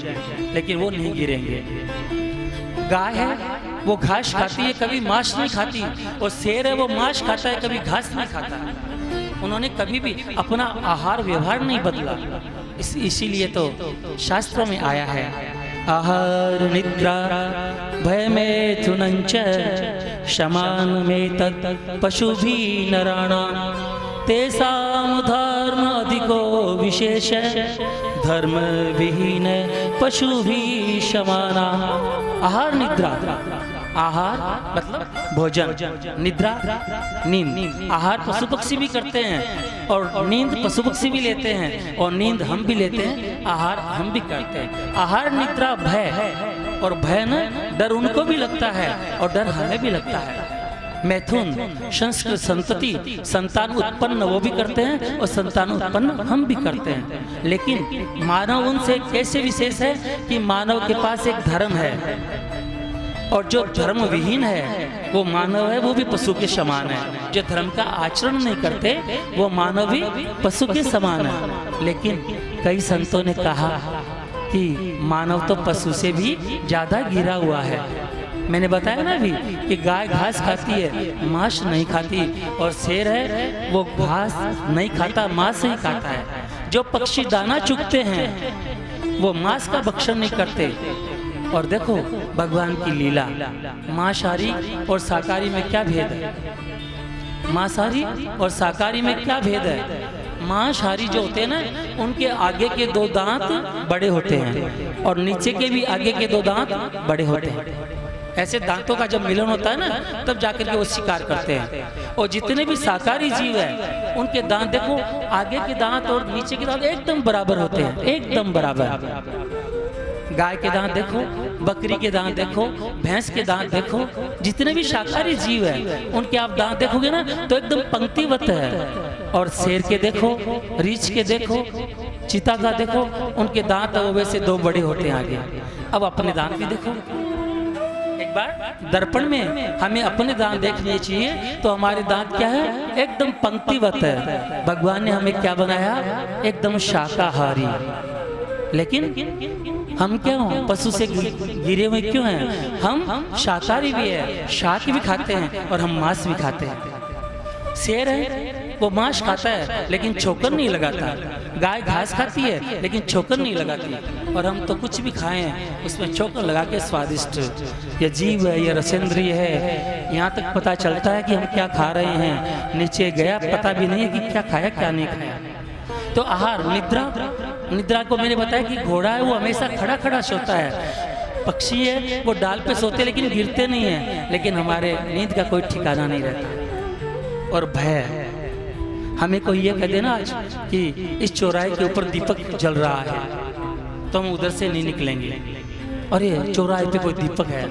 लेकिन वो नहीं गिरेंगे। गाय है वो घास खाती है, कभी मांस नहीं खाती। और शेर है वो मांस खाता है, कभी घास नहीं खाता। उन्होंने कभी भी अपना आहार व्यवहार नहीं बदला। इसीलिए तो शास्त्रों में आया है, आहार निद्रा भय में थुनंच शमान में तत् पशु भी नराणा तेसाम धर्म अधिको विशेष धर्म विहीन पशु भी शमाना। आहार निद्रा, आहार मतलब भोजन, निद्रा नींद। आहार पशु पक्षी भी करते हैं और नींद पशु पक्षी भी लेते हैं और नींद हम भी लेते हैं, आहार हम भी करते हैं। आहार निद्रा भय है, और भय न डर उनको भी लगता है और डर हमें भी लगता है। मैथुन संस्कृत संतति, संतान उत्पन्न वो भी करते हैं और संतान उत्पन्न हम भी करते हैं। लेकिन मानव उनसे कैसे विशेष है कि मानव के पास एक धर्म है, और जो धर्म विहीन है वो मानव है, वो भी पशु के समान है। जो धर्म का आचरण नहीं करते वो मानव भी पशु के समान है। लेकिन कई संतों ने कहा कि मानव तो पशु से भी ज्यादा गिरा हुआ है। मैंने बताया ना अभी कि गाय घास खाती है, मांस नहीं खाती, और शेर है वो घास नहीं खाता, मांस ही खाता है। जो पक्षी दाना चुगते हैं वो मांस का भक्षण नहीं करते। और देखो भगवान की लीला, मांसाहारी और शाकाहारी में क्या भेद है? मांसाहारी और शाकाहारी में क्या भेद है? मांसाहारी जो होते हैं ना, उनके आगे के 2 दांत बड़े होते हैं और नीचे के भी आगे के 2 दांत बड़े होते हैं। ऐसे दांतों का जब मिलन होता है ना, तब जाकर के वो शिकार करते हैं। और जितने भी शाकाहारी जीव हैं, उनके दांत देखो, आगे के दांत और नीचे के दांत एकदम बराबर होते हैं, एकदम बराबर। गाय के दांत देखो, बकरी के दांत देखो, भैंस के दांत देखो, जितने भी शाकाहारी जीव हैं, उनके आप दांत देखोगे ना तो एकदम पंक्तिबद्ध है। और शेर के देखो, रीछ के देखो, चीता का देखो, उनके दांत वैसे 2 बड़े होते हैं आगे। अब अपने दांत भी देखो, एक बार दर्पण में हमें अपने दांत देखने चाहिए, तो हमारे दांत क्या है, एकदम पंक्तिबद्ध है। भगवान ने हमें क्या बनाया, एकदम शाकाहारी। लेकिन हम क्या हो, पशु से गिरे हुए क्यों हैं? हम शाकाहारी भी है, शाक भी खाते हैं और हम मांस भी खाते हैं। शेर है, वो मांस खाता है लेकिन छोकर नहीं लगाता। गाय घास खाती है लेकिन छोकर नहीं लगाती। और हम तो कुछ भी खाएं उसमें छोकर लगा के स्वादिष्ट। ये जीव है, ये रसेंद्रिय है, यहाँ तक पता चलता है कि हम क्या खा रहे हैं, नीचे गया पता भी नहीं है कि क्या खाया क्या नहीं खाया। तो आहार, निद्रा को मैंने बताया कि घोड़ा है वो हमेशा खड़ा खड़ा सोता है, पक्षी है वो डाल पे सोते लेकिन गिरते नहीं है। लेकिन हमारे नींद का कोई ठिकाना नहीं रहता। और भय, हमें कोई ये कह देना आज कि इस चौराहे के ऊपर दीपक जल रहा है तो हम उधर से नहीं निकलेंगे। अरे चौराहे पे कोई दीपक है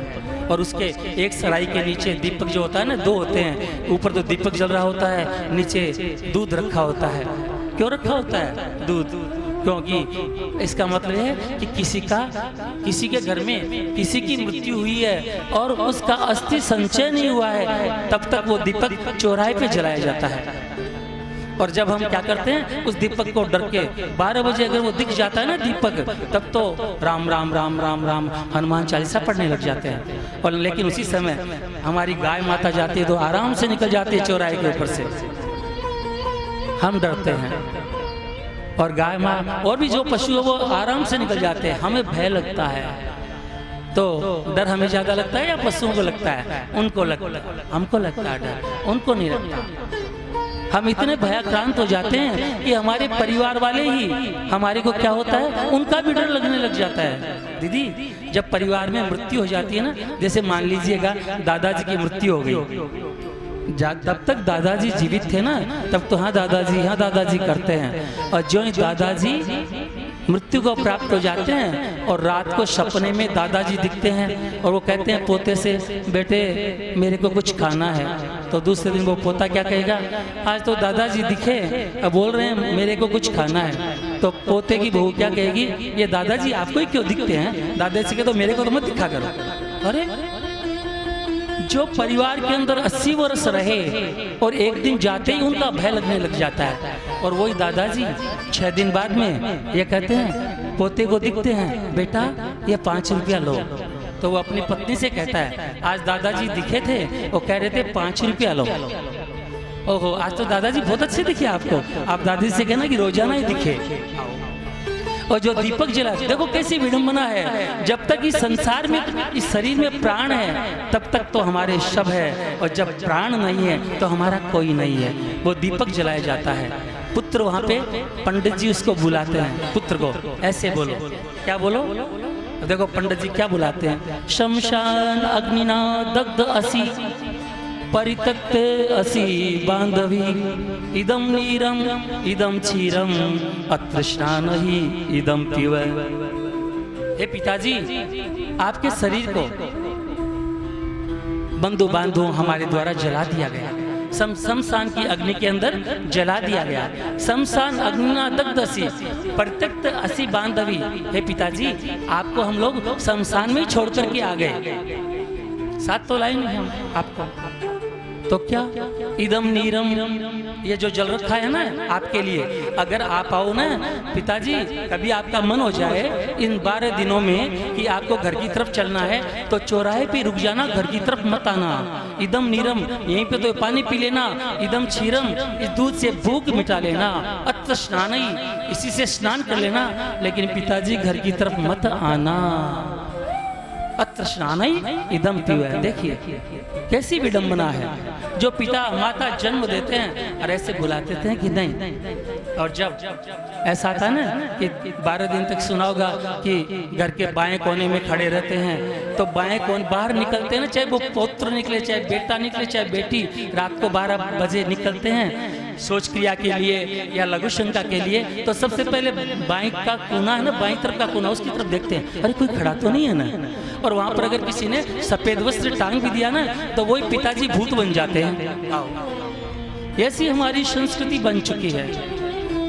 और उसके एक सराय के नीचे दीपक जो होता है ना, 2 होते हैं, ऊपर तो दीपक जल रहा होता है, नीचे दूध रखा होता है। क्यों रखा होता है दूध? क्योंकि इसका मतलब है कि किसी के घर में किसी की मृत्यु हुई है और उसका अस्थि संचय नहीं हुआ है, तब तक वो दीपक चौराहे पे जलाया जाता है। और जब हम क्या करते हैं, उस दीपक को डर के 12 बजे अगर वो दिख जाता है ना दीपक, तब तो राम राम राम राम राम हनुमान चालीसा पढ़ने लग जाते हैं। और लेकिन उसी समय हमारी गाय माता जाती है तो आराम से निकल जाती है चौराहे के ऊपर से। हम डरते हैं और गाय माँ और भी जो पशु है वो आराम से निकल जाते हैं, हमें भय लगता है। तो डर हमें ज्यादा लगता है या पशुओं को लगता है? उनको लगता है, हमको लगता है डर, उनको नहीं लगता। हम इतने भयाक्रांत हो जाते हैं कि हमारे परिवार वाले ही हमारे को क्या होता है, उनका भी डर लगने लग जाता है। दीदी, जब परिवार में मृत्यु हो जाती है ना, जैसे मान लीजिएगा दादाजी की मृत्यु हो गई, जब तक दादाजी जीवित थे ना तब तो हाँ दादाजी करते हैं। और जो ही दादाजी मृत्यु को प्राप्त हो जाते हैं और रात को सपने में दादाजी दिखते हैं और वो कहते हैं पोते से, बेटे मेरे को कुछ खाना है। तो दूसरे दिन वो पोता क्या कहेगा, आज तो दादाजी दिखे, अब बोल रहे हैं मेरे को कुछ खाना है। तो पोते की बहू क्या कहेगी, ये दादाजी आपको ही क्यों दिखते हैं? दादाजी के तो मेरे को तो मत दिखा करो। अरे जो परिवार के अंदर 80 वर्ष रहे और एक दिन जाते ही उनका भय लगने लग जाता है। और वही दादाजी 6 दिन बाद में ये कहते हैं, पोते को दिखते हैं, बेटा ये 5 रुपया लो। तो वो अपनी पत्नी से कहता है, आज दादाजी दिखे थे, वो कह रहे थे 5 रुपया लो। ओहो, आज तो दादाजी बहुत अच्छे दिखे आपको। आप दादी से कहना कि रोजाना ही दिखे। और जो दीपक जला, देखो कैसी विडंबना है, जब तक इस संसार में, इस शरीर में प्राण है तब तक तो हमारे शव है, और जब प्राण नहीं है तो हमारा कोई नहीं है। वो दीपक जलाया जाता है। पुत्र वहाँ पे पंडित जी उसको बुलाते हैं, पुत्र को ऐसे बोलो, क्या बोलो? देखो पंडित जी क्या बुलाते हैं, शमशान अग्निना दग्ध असी परित्यक्त असी बांधवी, इदम नीरम इदम क्षीरम अतृष्णा ही इदम पीव। हे पिताजी, आपके शरीर को बंधु बांधु हमारे द्वारा जला दिया गया, शमशान की अग्नि के अंदर जला दिया गया। शमशान अग्निना दग्ध असी परित्यक्त असी बांधवी। हे पिताजी, आपको हम लोग शमशान में ही छोड़ करके आ गए। 7 तो लाइन है हम आपको, तो क्या इदम नीरम, ये जो जल रखा है ना आपके लिए, अगर आप आओ ना पिताजी, कभी आपका मन हो जाए इन 12 दिनों में कि आपको घर की तरफ चलना है तो चौराहे पे रुक जाना, घर की तरफ मत आना। इदम नीरम, यहीं पे तो पानी पी लेना। इदम क्षीरम, इस दूध से भूख मिटा लेना। अत्र स्नान, इसी से स्नान कर लेना, लेकिन पिताजी घर की तरफ मत आना। अत्र स्नान इदम पीव। देखिए कैसी विडंबना है। जो पिता माता जन्म देते हैं और ऐसे बुला देते हैं कि नहीं और जब ऐसा आता ना कि 12 दिन तक सुना होगा कि घर के बाएं कोने में खड़े रहते हैं, तो बाएं कोने बाहर निकलते हैं ना, चाहे वो पौत्र निकले, चाहे बेटा निकले, चाहे बेटी, रात को 12 बजे निकलते हैं सोच क्रिया के लिए या लघु शंका के लिए, तो सबसे पहले बाएं का कोना है ना, बाएं तरफ का कोना, उसकी तरफ देखते हैं, अरे कोई खड़ा तो नहीं है ना। और वहां पर अगर किसी ने सफेद वस्त्र टांग भी दिया ना, तो वही पिताजी भूत बन जाते हैं। ऐसी हमारी संस्कृति बन चुकी है।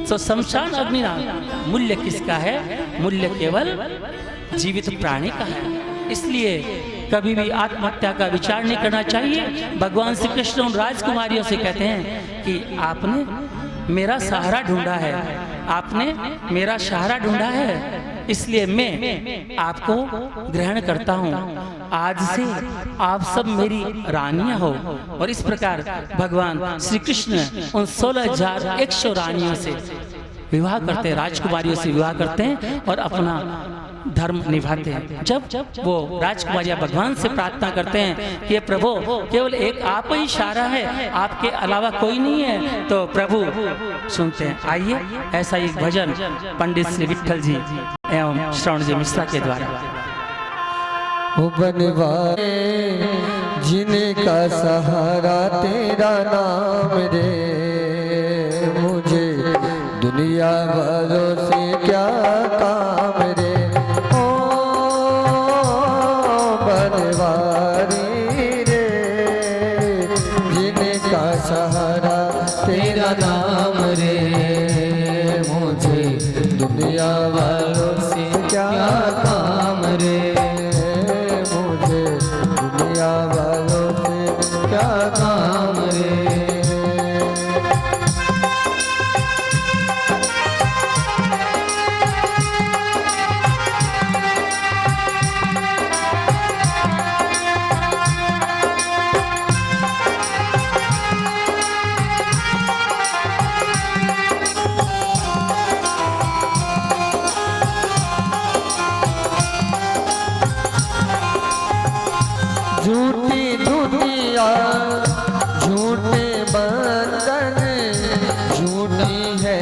तो शमशान अग्निनाथ मूल्य किसका है? मूल्य केवल जीवित प्राणी का है। इसलिए कभी भी आत्महत्या का विचार नहीं करना चाहिए। भगवान श्री कृष्ण उन राजकुमारियों से कहते हैं कि आपने मेरा सहारा ढूंढा है, आपने मेरा सहारा ढूंढा है, इसलिए मैं आपको ग्रहण करता हूँ। आज से आप सब मेरी रानियां हो। और इस प्रकार भगवान श्री कृष्ण उन 16,100 रानियों से विवाह करते हैं, राजकुमारियों से विवाह करते हैं और अपना धर्म निभाते हैं। जब वो राजकुमारियां भगवान से प्रार्थना करते हैं कि प्रभु केवल एक आप ही सहारा है, आपके अलावा कोई नहीं है, तो प्रभु सुनते हैं। आइए ऐसा एक भजन पंडित श्री विट्ठल जी एवं श्रवण जी मिश्रा के द्वारा। बनवाए जिनका सहारा तेरा नाम रे, मुझे दुनिया वालों से क्या काम रे। ओ बनवारी रे, जिनका सहारा तेरा नाम रे, मुझे दुनिया वालों से क्या काम रे, मुझे दुनिया वालों से क्या काम रे। झूठी दुनिया झूठे बंधन, झूठी है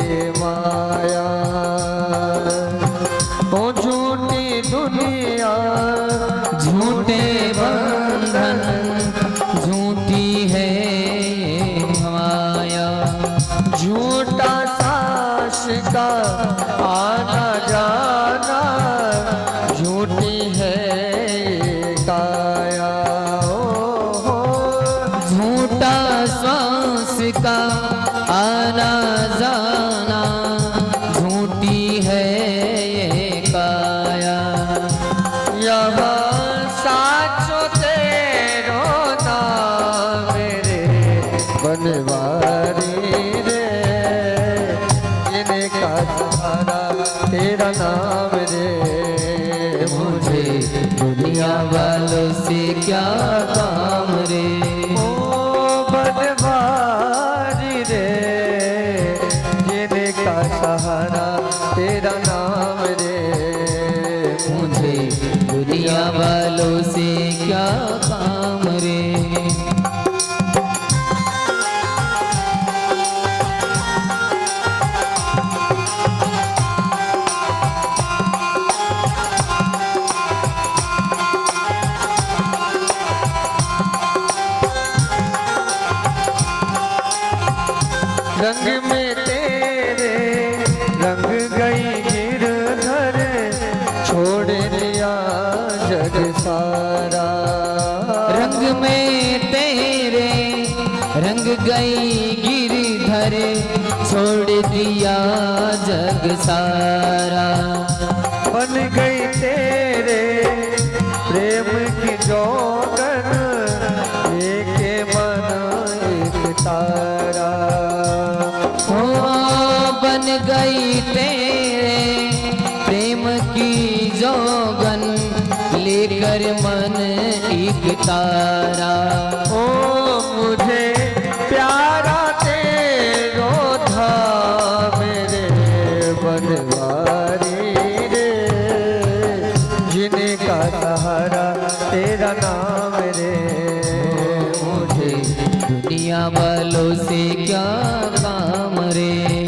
ये माया। ओ झूठी दुनिया झूठे बंधन, झूठी है माया। झूठा सास का आना जाना, झूठी है काया। ओ झूठा श्वास का आना जाना, झूठी है ये काया। यहाँ साचो तेरो नाम रे, बनवारी रे, जिनका सहारा तेरा नाम रे, मुझे दुनिया वालों से क्या काम रे। ओ बनवारी रे, जिनका सहारा तेरा नाम रे, मुझे दुनिया वालों से क्या काम रे। रंग में तेरे रंग गई गिरधर, छोड़ दिया जग सारा। रंग में तेरे रंग गई गिरधर, छोड़ दिया जग सारा। बन गई तेरे प्रेम की जोगन, एक मन एक तारा। बन गई तेरे प्रेम की जोगन, लेकर मन एक तारा। ओ मुझे प्यारा तेरो धाम रे, बनवारी रे, जिनका सहारा तेरा नाम रे, मुझे दुनिया वालों से क्या काम रे।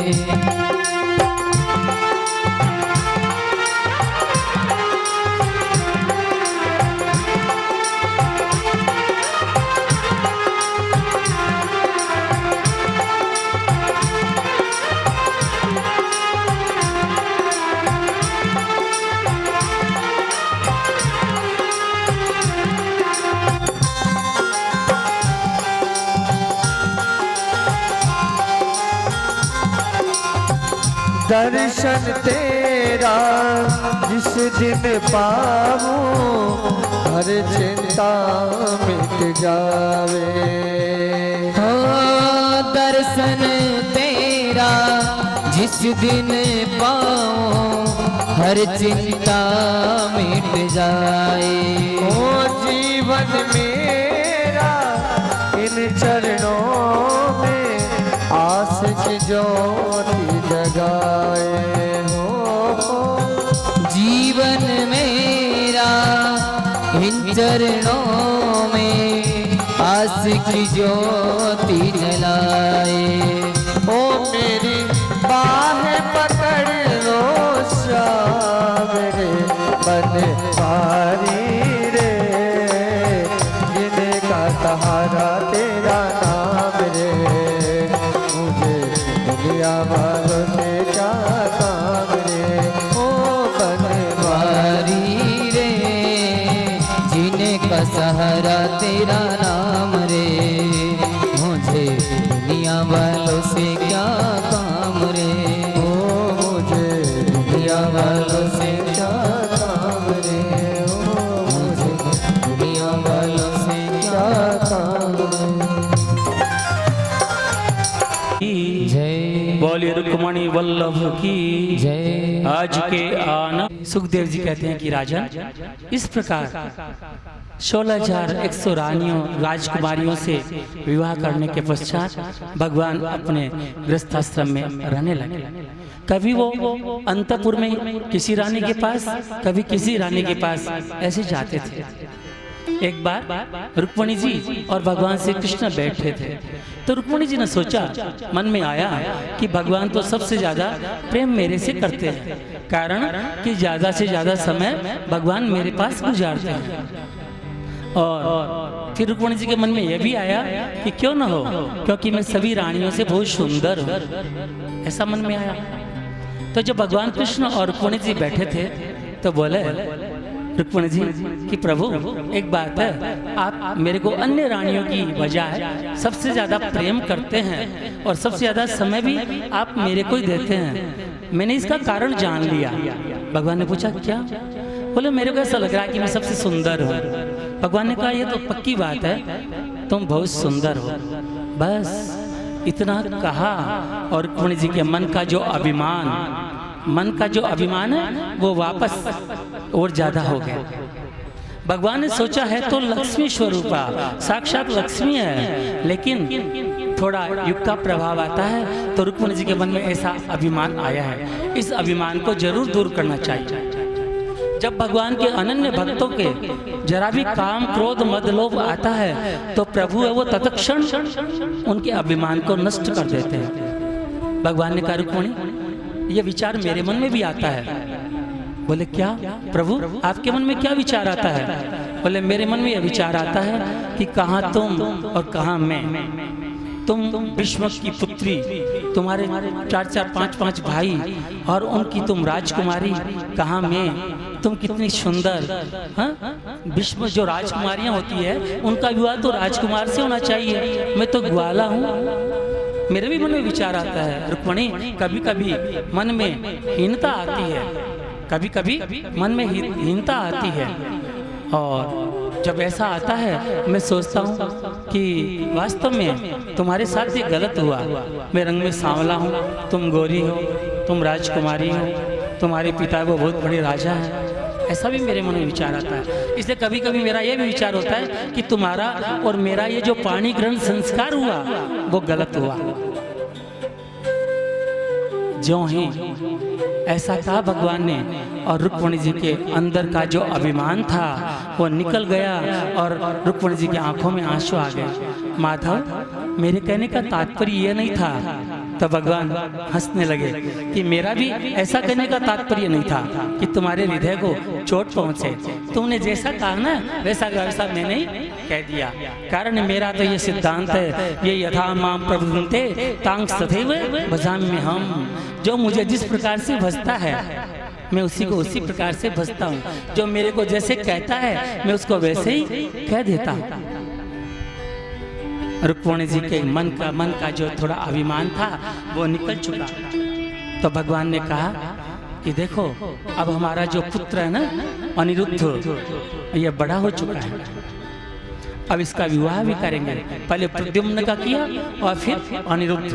दर्शन तेरा जिस दिन पाऊं हर चिंता मिट जावे। हो दर्शन तेरा जिस दिन पाऊं हर चिंता मिट जाए। ओ जीवन मेरा इन चरणों में आस की ज्योति जगाए। हो जीवन मेरा इन चरणों में आस की ज्योति जलाए। ओ मेरी बाहें पकड़ लो श्याम रे बनवारी रे, जिनका सहारा तेरा नाम रे, मुझे दुनिया वालों से क्या काम रे। ओ बनवारी रे जीने का सहारा तेरा नाम रे, मुझे दुनिया वालों से क्या काम रे। ओ मुझे दुनिया वालों से क्या काम रे। ओ मुझे दुनिया वालों से क्या काम की जय बोलिए रुक्मणी वल्लभ की जय। आज के आना सुखदेव जी कहते हैं कि राजन, इस प्रकार 16,100 रानियों राजकुमारियों से विवाह करने के पश्चात भगवान अपने गृहस्थाश्रम में रहने लगे। कभी वो अंतपुर में किसी रानी के पास, कभी किसी रानी के पास ऐसे जाते थे। एक बार रुक्मणी जी और भगवान श्री कृष्ण बैठे थे, तो रुक्मणी जी ने सोचा, मन में आया कि भगवान तो सबसे ज्यादा प्रेम मेरे से करते हैं, कारण कि ज्यादा से ज्यादा समय भगवान मेरे पास गुजारते हैं। और फिर रुक्मणी जी के मन में यह भी आया कि क्यों ना हो, क्योंकि मैं सभी रानियों से बहुत सुंदर हूँ, ऐसा मन में आया। तो जब भगवान कृष्ण और रुक्मणी जी बैठे थे तो बोले रुक्मणी जी कि प्रभु एक बात है, आप मेरे को अन्य रानियों की बजाय सबसे ज्यादा प्रेम करते हैं और सबसे ज्यादा समय भी आप मेरे को ही देते हैं। मैंने इसका कारण जान लिया। भगवान ने पूछा क्या? बोले मेरे को ऐसा लग रहा है कि मैं सबसे सुंदर हूँ। भगवान ने कहा ये तो पक्की बात है, तुम बहुत सुंदर हो। बस इतना कहा और रुक्मणी जी के मन का जो अभिमान है वो वापस और ज्यादा हो गया। भगवान ने सोचा है तो लक्ष्मी स्वरूपा साक्षात लक्ष्मी है, लेकिन थोड़ा युग का प्रभाव आता है तो रुक्मणी जी के मन में ऐसा अभिमान आया है, इस अभिमान को जरूर दूर करना चाहिए। जब भगवान के अनन्य भक्तों के जरा भी काम क्रोध मद लोभ आता है तो प्रभु है वो तत्क्षण उनके अभिमान को नष्ट कर देते हैं। भगवान ने कहा रुक्मणी ये विचार मेरे मन में भी आता है। बोले क्या प्रभु आपके मन में क्या विचार आता है? बोले मेरे मन में यह विचार आता है कि कहाँ तुम और कहाँ मैं। तुम भीष्म की पुत्री, तुम्हारे 4-4 5-5 भाई और उनकी तुम राजकुमारी, कहाँ मैं, तुम कितनी सुंदर। भीष्म जो राजकुमारियां होती है उनका विवाह तो राजकुमार से होना चाहिए, मैं तो ग्वाला हूँ। मेरे भी मन में विचार आता है रुक्मणी, कभी कभी मन में हीनता आती है, कभी कभी मन में हीनता आती है। और जब ऐसा आता है मैं सोचता हूँ कि वास्तव में तुम्हारे साथ ये गलत हुआ। मैं रंग में सांवला हूँ, तुम गोरी हो, तुम राजकुमारी हो, तुम्हारे पिता वो बहुत बड़े राजा हैं। ऐसा भी मेरे मन में विचार आता है। इसलिए कभी कभी मेरा ये भी विचार होता है कि तुम्हारा और मेरा ये जो पाणी ग्रहण संस्कार हुआ वो गलत हुआ। जो ही ऐसा कहा भगवान ने और रुक्मणी जी के अंदर का जो अभिमान था वो निकल गया और रुक्मणी जी की आंखों में आंसू आ गए। माधव मेरे कहने का तात्पर्य ये नहीं था। तो भगवान हंसने लगे कि मेरा भी ऐसा कहने का तात्पर्य नहीं था कि तुम्हारे हृदय को चोट पहुंचे। तुमने जैसा कहा ना वैसा वैसा मैंने कह दिया। कारण मेरा तो ये सिद्धांत है, ये यथा माम प्रबुद्धते तांग सदैव भजामि में हम। जो मुझे जिस प्रकार से भजता है मैं उसी को उसी प्रकार से भजता हूँ। जो मेरे को जैसे कहता है मैं उसको वैसे ही कह देता हूँ। रुक्मणी जी के मन का जो थोड़ा अभिमान था वो निकल चुका। तो भगवान ने कहा कि देखो अब हमारा जो पुत्र है ना अनिरुद्ध, ये बड़ा हो चुका है, अब इसका विवाह भी करेंगे। पहले प्रद्युम्न का किया और फिर अनिरुद्ध।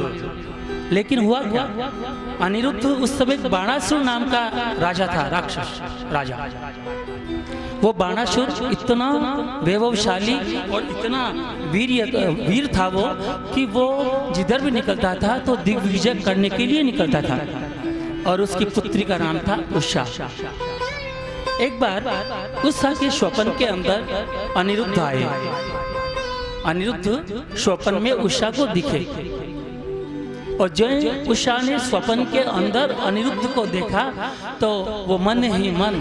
लेकिन हुआ क्या, अनिरुद्ध उस समय बाणासुर नाम का राजा था, राक्षस राजा। वो बाणासुर इतना वैभवशाली और इतना वीर था वो कि वो जिधर भी निकलता था तो दिग्विजय करने के लिए निकलता था। और उसकी पुत्री का नाम था उषा। एक बार उषा के स्वप्न के अंदर अनिरुद्ध आए। अनिरुद्ध स्वप्न में उषा को दिखे और जो उषा ने स्वप्न के अंदर अनिरुद्ध को देखा तो वो मन ही मन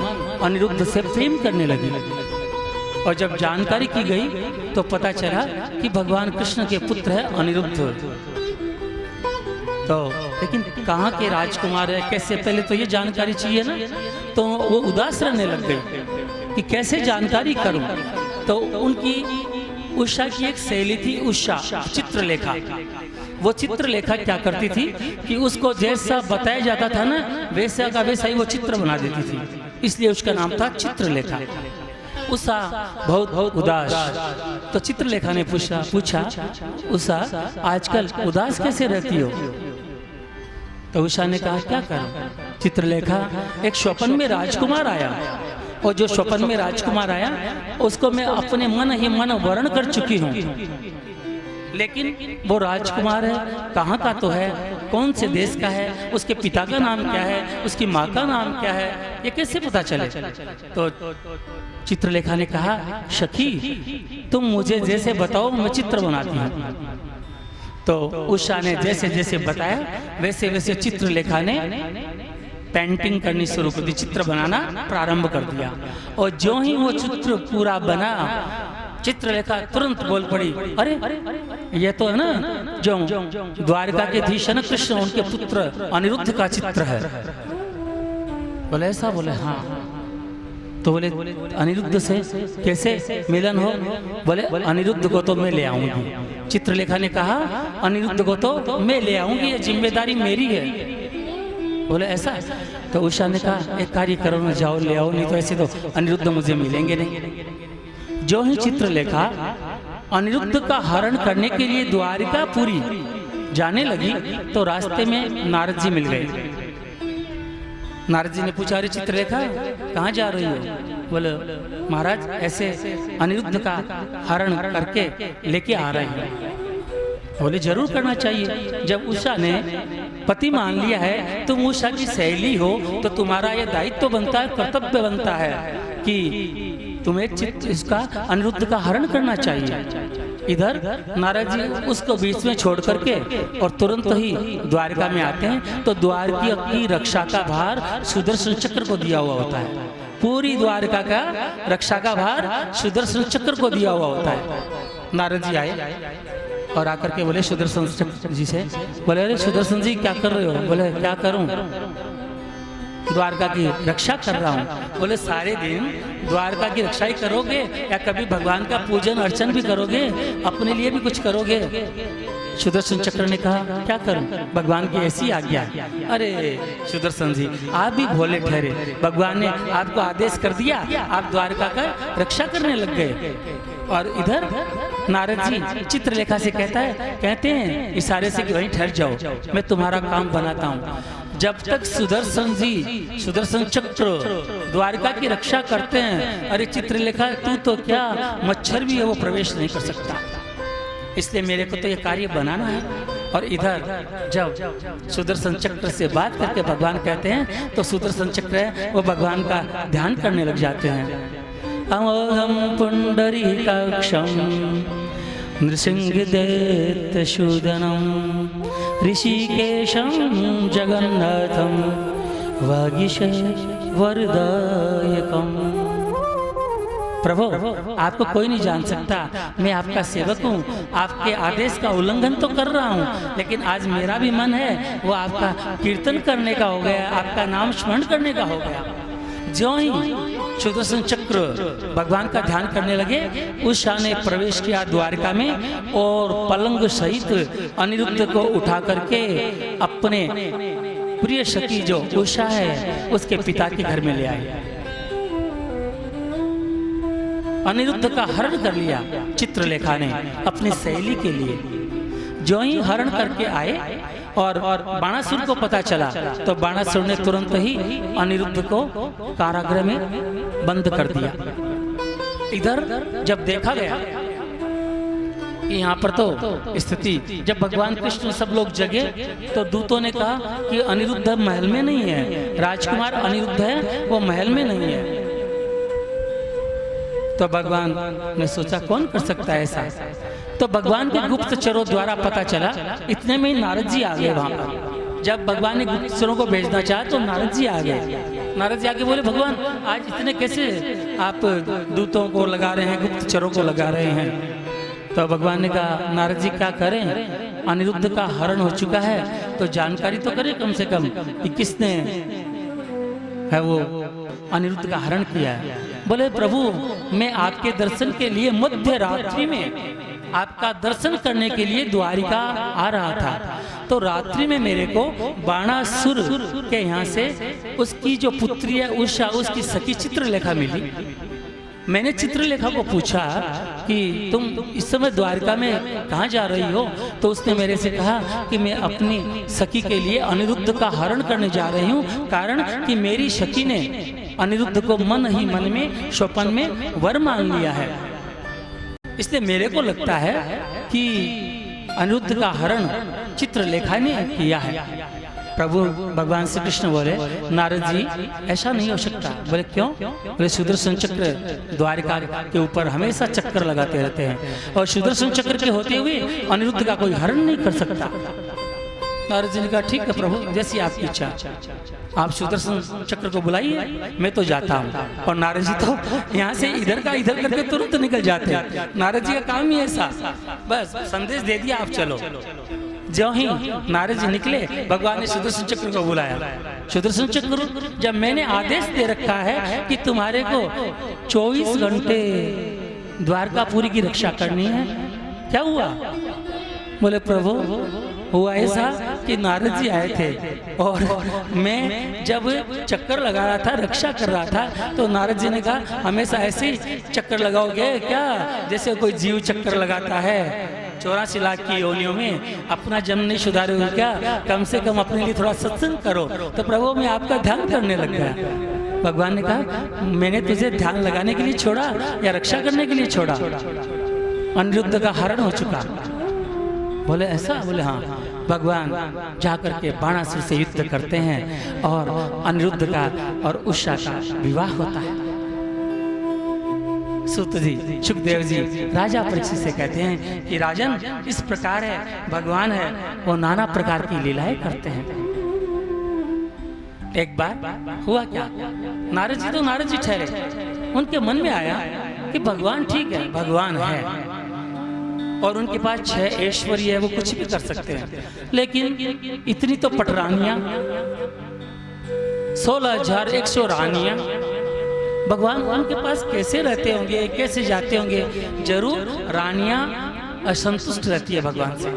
अनिरुद्ध से प्रेम करने लगी। और जब जानकारी की गई तो पता चला कि भगवान कृष्ण के पुत्र है अनिरुद्ध। तो लेकिन कहाँ के राजकुमार है, कैसे, पहले तो ये जानकारी चाहिए ना। तो वो उदास रहने लग गई कि कैसे जानकारी करूं। तो उनकी उषा की एक सहेली थी उषा चित्रलेखा। वो चित्रलेखा क्या करती थी कि उसको जैसा बताया जाता था ना वैसा का वैसा ही वो चित्र बना देती थी, इसलिए उसका नाम था चित्रलेखा। उषा बहुत उदास। तो चित्रलेखा ने पूछा उषा आजकल उदास कैसे रहती हो। तो उषा ने कहा क्या करूं। चित्रलेखा, एक स्वप्न में राजकुमार आया और जो स्वप्न में राजकुमार आया उसको मैं अपने मन ही मन वर्ण कर चुकी हूँ, लेकिन वो राजकुमार है कहाँ का तो है, कौन से देश का है, उसके पिता का नाम क्या है, उसकी माँ का नाम क्या है, ये कैसे पता चले। तो चित्रलेखा ने कहा सखी तुम मुझे जैसे बताओ मैं चित्र बनाती हूँ। तो उषा ने जैसे जैसे बताया वैसे वैसे चित्रलेखा ने पेंटिंग करनी शुरू कर दी, चित्र बनाना प्रारंभ कर दिया। और जो ही वो चित्र पूरा बना चित्रलेखा तुरंत बोल पड़ी अरे ये तो है ना जो द्वारका के धीश न कृष्ण उनके पुत्र अनिरुद्ध का चित्र है। बोले ऐसा, बोले हाँ। तो बोले अनिरुद्ध से कैसे मिलन हो। बोले अनिरुद्ध को तो मैं ले आऊंगी। चित्रलेखा ने कहा अनिरुद्ध को तो मैं ले आऊंगी, ये जिम्मेदारी मेरी है। बोले ऐसा। तो उषा ने कहा एक कार्य करो ना, जाओ ले आओ, नहीं तो ऐसे तो अनिरुद्ध मुझे मिलेंगे नहीं। जो ही चित्रलेखा अनिरुद्ध का हरण करने के लिए द्वारिकापुरी जाने लगी तो रास्ते में नारद जी मिल गए। नारद जी ने पूछा अरे चित्रलेखा कहाँ जा रही हो। बोले महाराज ऐसे अनिरुद्ध का हरण करके लेके आ रहे हैं। बोले जरूर करना चाहिए, जब उषा ने पति मान लिया है, तुम उषा की सहेली हो तो तुम्हारा यह दायित्व बनता है, कर्तव्य बनता है कि तुम्हें इसका अनिरुद्ध का हरण करना चाहिए। इधर नारद जी उसको बीच में छोड़ करके और तुरंत ही द्वारका में आते हैं तो द्वारका की रक्षा का भार सुदर्शन चक्र को दिया हुआ होता है। पूरी द्वारका का रक्षा का भार सुदर्शन चक्र को दिया हुआ होता है। नारद जी आए और आकर के बोले सुदर्शन जी से, बोले अरे सुदर्शन जी क्या कर रहे हो। बोले क्या करूं, द्वारका की रक्षा कर रहा हूँ। बोले सारे दिन द्वारका की रक्षा ही करोगे या कभी भगवान का पूजन अर्चन भी करोगे, अपने लिए भी कुछ करोगे। सुदर्शन चक्र ने कहा क्या करूं, भगवान की ऐसी आज्ञा। अरे सुदर्शन जी आप भी भोले ठहरे, भगवान ने आपको आदेश कर दिया, आप द्वारका का रक्षा करने लग गए। और इधर नारद जी चित्रलेखा से कहते हैं इशारे से कि वहीं ठहर जाओ, मैं तुम्हारा काम बनाता हूँ। जब तक सुदर्शन चक्र द्वारका की रक्षा करते हैं, अरे चित्रलेखा तू तो क्या मच्छर भी है वो प्रवेश नहीं कर सकता, इसलिए मेरे को तो ये कार्य बनाना है। और इधर जब सुदर्शन चक्र से बात करके भगवान कहते हैं तो सुदर्शन चक्र है वो भगवान का ध्यान करने लग जाते हैं। अमोघम पुंडरीकाक्षम नृसिंहदैत्यशूदनम ऋषिकेशम जगन्नाथम वागीशवरदायकम। प्रभु आपको कोई नहीं जान सकता, मैं आपका सेवक हूँ, आपके आदेश का उल्लंघन तो कर रहा हूँ, लेकिन आज मेरा भी मन है वो आपका कीर्तन करने का हो गया, आपका नाम स्मरण करने का हो गया। जो ही सुदर्शन चक्र भगवान का ध्यान करने लगे, उषा ने प्रवेश किया द्वारका में और पलंग सहित अनिरुद्ध को उठा करके अपने प्रिय सखी जो उषा है उसके पिता के घर में ले आए। अनिरुद्ध का हरण कर लिया चित्रलेखा ने अपनी सहेली के लिए। जो ही हरण करके आए और बाणासुर को पता चला तो बाणासुर ने तुरंत ही अनिरुद्ध को कारागृह में बंद कर दिया। इधर जब देखा गया कि यहाँ पर तो स्थिति, जब भगवान कृष्ण सब लोग जगे तो दूतों ने कहा कि अनिरुद्ध महल में नहीं है, राजकुमार अनिरुद्ध है वो महल में नहीं है। तो भगवान ने सोचा कौन कर सकता है ऐसा। तो भगवान के गुप्तचरों द्वारा पता चला। इतने में ही नारद जी आ गए वहां पर। जब भगवान ने गुप्तचरों को भेजना चाहा तो नारद जी आ गए। नारद जी आके बोले भगवान आज इतने कैसे आप दूतों को लगा रहे हैं, गुप्तचरों को लगा रहे हैं। तो भगवान ने कहा नारद जी क्या करें, अनिरुद्ध का हरण हो चुका है तो जानकारी तो करें कम से कम कि किसने है वो अनिरुद्ध का हरण किया है। बोले प्रभु मैं आपके दर्शन के लिए मध्य रात्रि में आपका दर्शन करने के लिए द्वारिका आ रहा था, तो रात्रि में मेरे को बाणासुर के यहाँ से उसकी जो पुत्री है उषा, उसकी सखी चित्रलेखा मिली। मैंने चित्रलेखा को पूछा कि तुम इस समय द्वारका में कहाँ जा रही हो, तो उसने मेरे से कहा कि मैं अपनी सखी के लिए अनिरुद्ध का हरण करने जा रही हूँ, कारण कि मेरी सखी ने अनिरुद्ध को मन ही मन में स्वप्न में वर मान लिया है। इसलिए मेरे को लगता है कि अनिरुद्ध का हरण चित्रलेखा ने किया है। प्रभु भगवान श्री कृष्ण बोले नारद जी ऐसा नहीं हो सकता। बोले क्यों? बोले सुदर्शन चक्र द्वारिका के ऊपर हमेशा चक्कर लगाते रहते हैं और सुदर्शन चक्र के होते हुए अनिरुद्ध का कोई हरण नहीं कर सकता। नारद जी ने कहा ठीक है प्रभु जैसी आपकी इच्छा, आप सुदर्शन चक्र को बुलाइए, मैं तो जाता हूँ। और नारद जी तो यहाँ से इधर का इधर करके तुरंत निकल जाते हैं। नारद जी का काम ही ऐसा, बस संदेश दे दिया आप चलो। जो ही नारद जी निकले भगवान ने सुदर्शन चक्र को बुलाया। सुदर्शन चक्र जब मैंने आदेश दे रखा है कि तुम्हारे को 24 घंटे द्वारकापुरी की रक्षा करनी है, क्या हुआ? बोले प्रभु हुआ ऐसा कि नारद जी आए थे और मैं जब चक्कर लगा रहा था, रक्षा कर रहा था, तो नारद जी ने कहा हमेशा ऐसे ही चक्कर लगाओगे क्या जैसे कोई जीव चक्कर लगाता है 84 लाख की योनियों में, अपना जन्म नहीं सुधारोगे क्या? कम से कम अपने लिए थोड़ा सत्संग करो। तो प्रभु मैं आपका ध्यान करने लग गया। भगवान ने कहा मैंने तुझे ध्यान लगाने के लिए छोड़ा या रक्षा करने के लिए छोड़ा? अनिरुद्ध का हरण हो चुका। बोले ऐसा? बोले हाँ। भगवान जाकर के बाणासुर से युद्ध करते हैं और अनिरुद्ध का और उषा का विवाह होता है। सूत जी सुखदेव जी राजा परीक्षित से कहते हैं कि राजन इस प्रकार है भगवान है वो नाना प्रकार की लीलाएं करते हैं। एक बार हुआ क्या, नारद जी तो नारद जी ठहरे, उनके मन में आया कि भगवान ठीक है, भगवान है और उनके पास 6 ऐश्वर्य है, वो कुछ भी कर सकते हैं, लेकिन इतनी तो पटरानियां 16,100 रानियां, भगवान उनके पास कैसे रहते होंगे, कैसे जाते होंगे? जरूर रानियां असंतुष्ट रहती है भगवान से,